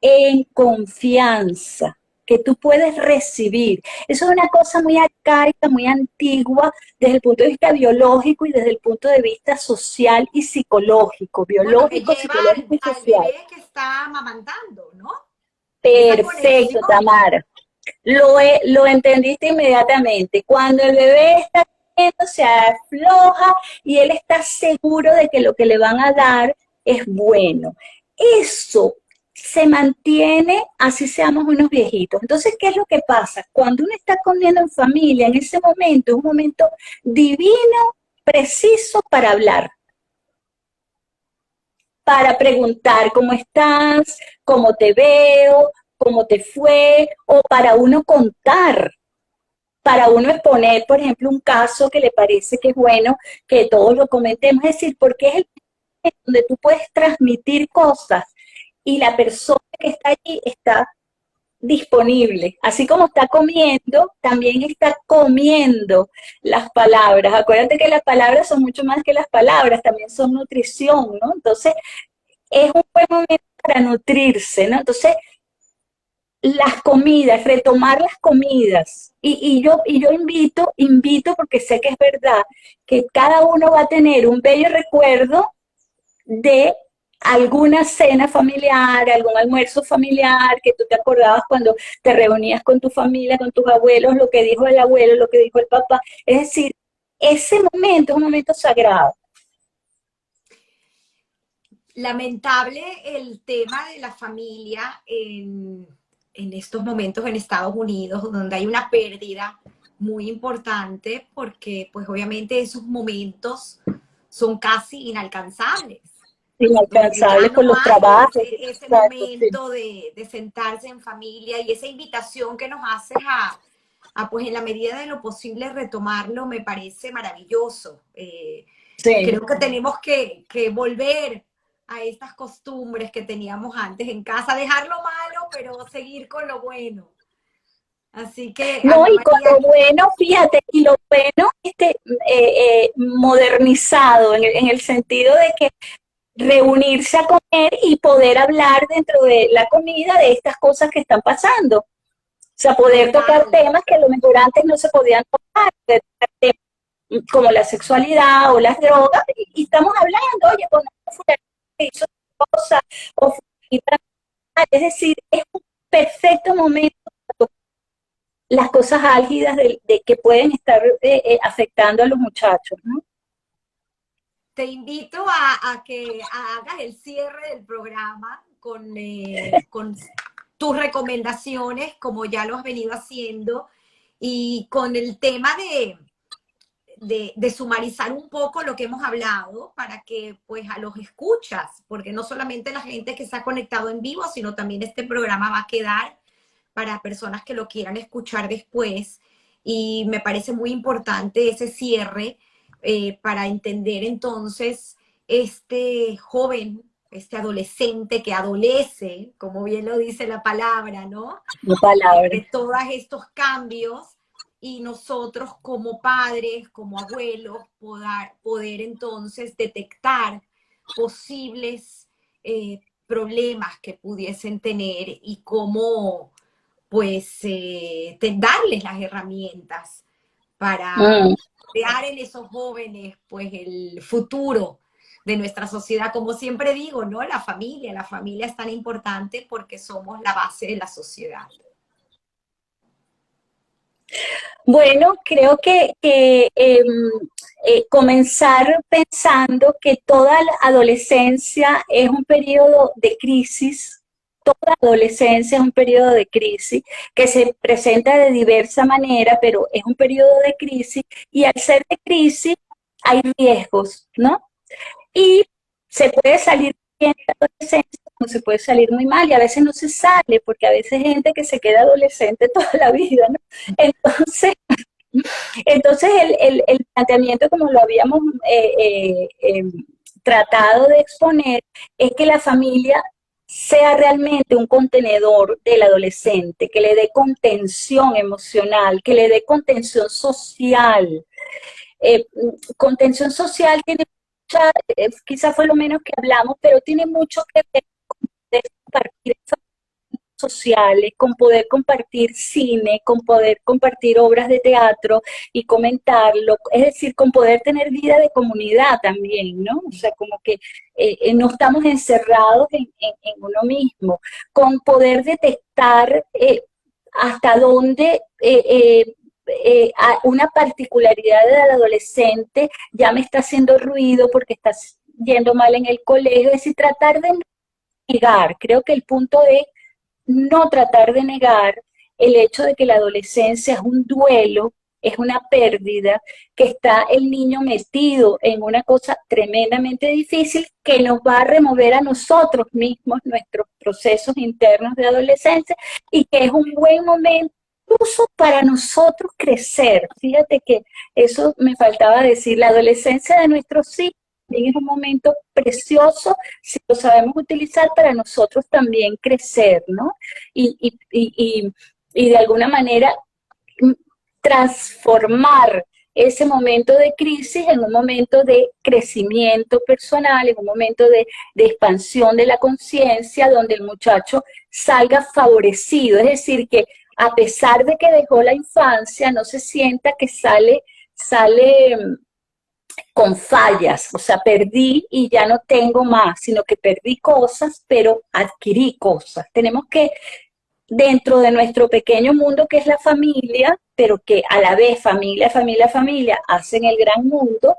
en confianza, que tú puedes recibir. Eso es una cosa muy arcaica, muy antigua, desde el punto de vista biológico y desde el punto de vista social y psicológico, Bueno, que biológico, lleva psicológico y al social. bebé que está amamantando, ¿no? Esa Perfecto, conexión. Tamara. Lo entendiste inmediatamente. Cuando el bebé está comiendo, se afloja y él está seguro de que lo que le van a dar es bueno. Eso se mantiene así seamos unos viejitos. Entonces, ¿qué es lo que pasa? Cuando uno está comiendo en familia, en ese momento, es un momento divino, preciso para hablar, para preguntar cómo estás, cómo te veo, cómo te fue, o para uno contar, para uno exponer, por ejemplo, un caso que le parece que es bueno que todos lo comentemos, es decir, porque es el momento donde tú puedes transmitir cosas y la persona que está allí está disponible. Así como está comiendo, también está comiendo las palabras. Acuérdate que las palabras son mucho más que las palabras, también son nutrición, ¿no? Entonces, es un buen momento para nutrirse, ¿no? Entonces, las comidas, retomar las comidas. Y yo invito porque sé que es verdad, que cada uno va a tener un bello recuerdo de alguna cena familiar, algún almuerzo familiar, que tú te acordabas cuando te reunías con tu familia, con tus abuelos, lo que dijo el abuelo, lo que dijo el papá. Es decir, ese momento es un momento sagrado. Lamentable el tema de la familia en estos momentos en Estados Unidos, donde hay una pérdida muy importante, porque pues obviamente esos momentos son casi inalcanzables, donde ya Inalcanzables por no los hay trabajos. ese Exacto, sí. momento de sentarse en familia, y esa invitación que nos haces pues en la medida de lo posible retomarlo me parece maravilloso. Sí. Creo que tenemos que volver a estas costumbres que teníamos antes en casa, dejar lo malo, pero seguir con lo bueno. Así que, No, Ana y con María, lo bueno, fíjate, y lo bueno, modernizado, en el sentido de que reunirse a comer y poder hablar dentro de la comida de estas cosas que están pasando. O sea, poder tocar total. temas que a lo mejor antes no se podían tocar, como la sexualidad o las drogas, y estamos hablando, oye, con fulano que hizo cosas, o fulanita, es decir, es un perfecto momento para tocar las cosas álgidas de que pueden estar afectando a los muchachos, ¿no? Te invito a que hagas el cierre del programa con tus recomendaciones, como ya lo has venido haciendo, y con el tema de sumarizar un poco lo que hemos hablado para que pues a los escuchas, porque no solamente la gente que se ha conectado en vivo, sino también este programa va a quedar para personas que lo quieran escuchar después. Y me parece muy importante ese cierre, para entender entonces este joven, este adolescente que adolece, como bien lo dice la palabra, ¿no? No palabras. De todos estos cambios, y nosotros como padres, como abuelos, poder entonces detectar posibles problemas que pudiesen tener y cómo pues darles las herramientas para Mm. crear en esos jóvenes pues el futuro de nuestra sociedad. Como siempre digo, ¿no? La familia es tan importante porque somos la base de la sociedad. Bueno, creo que comenzar pensando que toda la adolescencia es un periodo de crisis, toda adolescencia es un periodo de crisis que se presenta de diversa manera, pero es un periodo de crisis y al ser de crisis hay riesgos, ¿no? Y se puede salir bien de la adolescencia, como se puede salir muy mal, y a veces no se sale, porque a veces hay gente que se queda adolescente toda la vida, ¿no? Entonces, entonces el planteamiento, como lo habíamos tratado de exponer, es que la familia sea realmente un contenedor del adolescente, que le dé contención emocional, que le dé contención social. Eh, Contención social tiene mucha, quizás fue lo menos que hablamos, pero tiene mucho que ver con compartir sociales, con poder compartir cine, con poder compartir obras de teatro y comentarlo, es decir, con poder tener vida de comunidad también, ¿no? O sea, como que no estamos encerrados en uno mismo, con poder detectar hasta dónde una particularidad del adolescente ya me está haciendo ruido porque estás yendo mal en el colegio, es decir, tratar de negar, creo que el punto es no tratar de negar el hecho de que la adolescencia es un duelo, es una pérdida, que está el niño metido en una cosa tremendamente difícil que nos va a remover a nosotros mismos nuestros procesos internos de adolescencia y que es un buen momento incluso para nosotros crecer. Fíjate que eso me faltaba decir, la adolescencia de nuestros hijos también es un momento precioso si lo sabemos utilizar para nosotros también crecer, ¿no? Y, y, y, y de alguna manera transformar ese momento de crisis en un momento de crecimiento personal, en un momento de expansión de la conciencia, donde el muchacho salga favorecido, es decir, que a pesar de que dejó la infancia, no se sienta que sale con fallas, o sea, perdí y ya no tengo más, sino que perdí cosas, pero adquirí cosas. Tenemos que, dentro de nuestro pequeño mundo que es la familia, pero que a la vez familia, familia, familia hacen el gran mundo,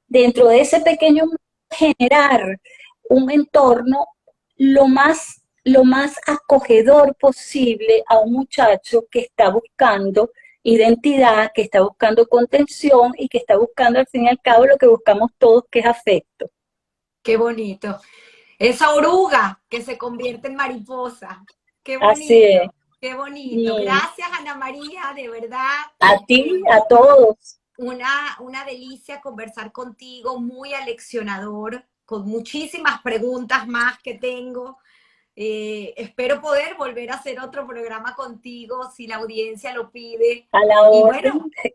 dentro de ese pequeño mundo generar un entorno lo más acogedor posible a un muchacho que está buscando identidad, que está buscando contención y que está buscando al fin y al cabo lo que buscamos todos, que es afecto. Qué bonito. Esa oruga que se convierte en mariposa. Qué Así es. bonito, qué bonito. Mm. Gracias, Ana María, de verdad. A ti, eh, a todos. una delicia conversar contigo, muy aleccionador, con muchísimas preguntas más que tengo. Espero poder volver a hacer otro programa contigo si la audiencia lo pide. A la Y orden, bueno,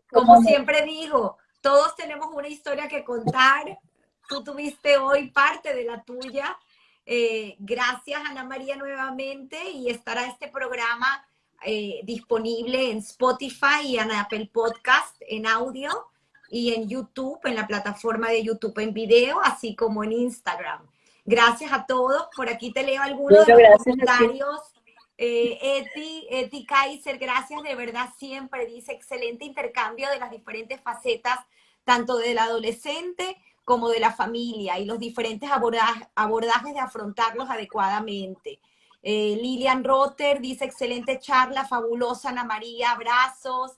como como no. siempre digo, todos tenemos una historia que contar. Tú tuviste hoy parte de la tuya. Gracias, Ana María, nuevamente. Y estará este programa disponible en Spotify y en Apple Podcast en audio y en YouTube, en la plataforma de YouTube en video, así como en Instagram. Gracias a todos. Por aquí te leo algunos de Bueno, los gracias a ti. comentarios. Eti Kaiser, gracias de verdad siempre. Dice, excelente intercambio de las diferentes facetas, tanto del adolescente como de la familia y los diferentes abordajes de afrontarlos adecuadamente. Lilian Rotter dice, excelente charla, fabulosa Ana María, abrazos.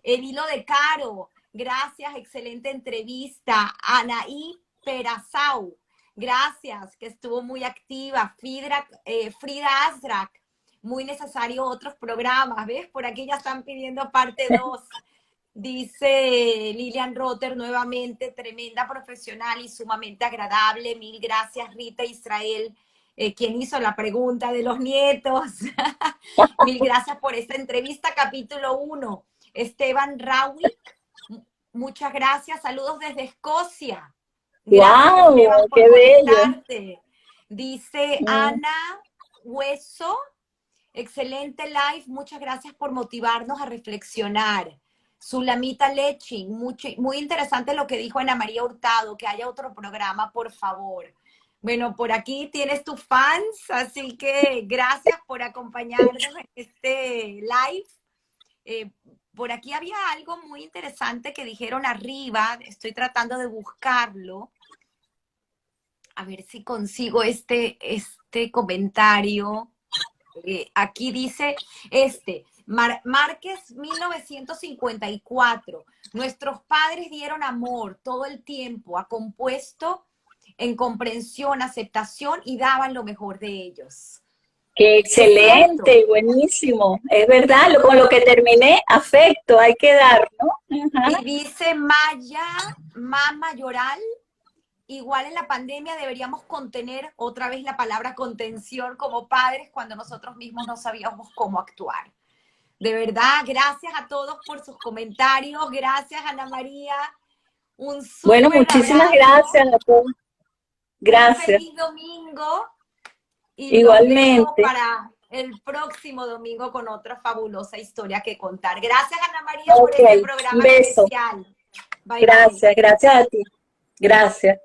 El hilo de Caro, gracias, excelente entrevista. Anaí Perazau, gracias, que estuvo muy activa. Frida Azrak, muy necesario otros programas, ¿ves? Por aquí ya están pidiendo parte 2. Dice Lilian Rotter nuevamente, tremenda profesional y sumamente agradable. Mil gracias, Rita Israel, quien hizo la pregunta de los nietos. Mil gracias por esta entrevista, capítulo 1. Esteban Rawick, muchas gracias. Saludos desde Escocia. Gracias, ¡Wow! Esteban, por ¡Qué bello! conectarte. Dice Mm. Ana Hueso, excelente live, muchas gracias por motivarnos a reflexionar. Sulamita Leching, muy interesante lo que dijo Ana María Hurtado, que haya otro programa, por favor. Bueno, por aquí tienes tus fans, así que gracias por acompañarnos en este live. Eh, por aquí había algo muy interesante que dijeron arriba, estoy tratando de buscarlo, a ver si consigo este comentario. Aquí dice Márquez 1954. Nuestros padres dieron amor todo el tiempo, a compuesto en comprensión, aceptación y daban lo mejor de ellos. ¡Qué Es cierto. excelente! Buenísimo. Es verdad, con lo que terminé, afecto, hay que dar, ¿no? Ajá. Y dice Mama Lloral, igual en la pandemia deberíamos contener otra vez la palabra contención como padres cuando nosotros mismos no sabíamos cómo actuar. De verdad, gracias a todos por sus comentarios. Gracias, Ana María. Un Bueno, súper muchísimas abrazo. gracias a todos. Un Gracias. feliz domingo. Y los dejo Igualmente. para el próximo domingo con otra fabulosa historia que contar. Gracias, Ana María, por Ok, este un programa beso. especial. Bye, bye. Gracias, gracias a ti. Gracias.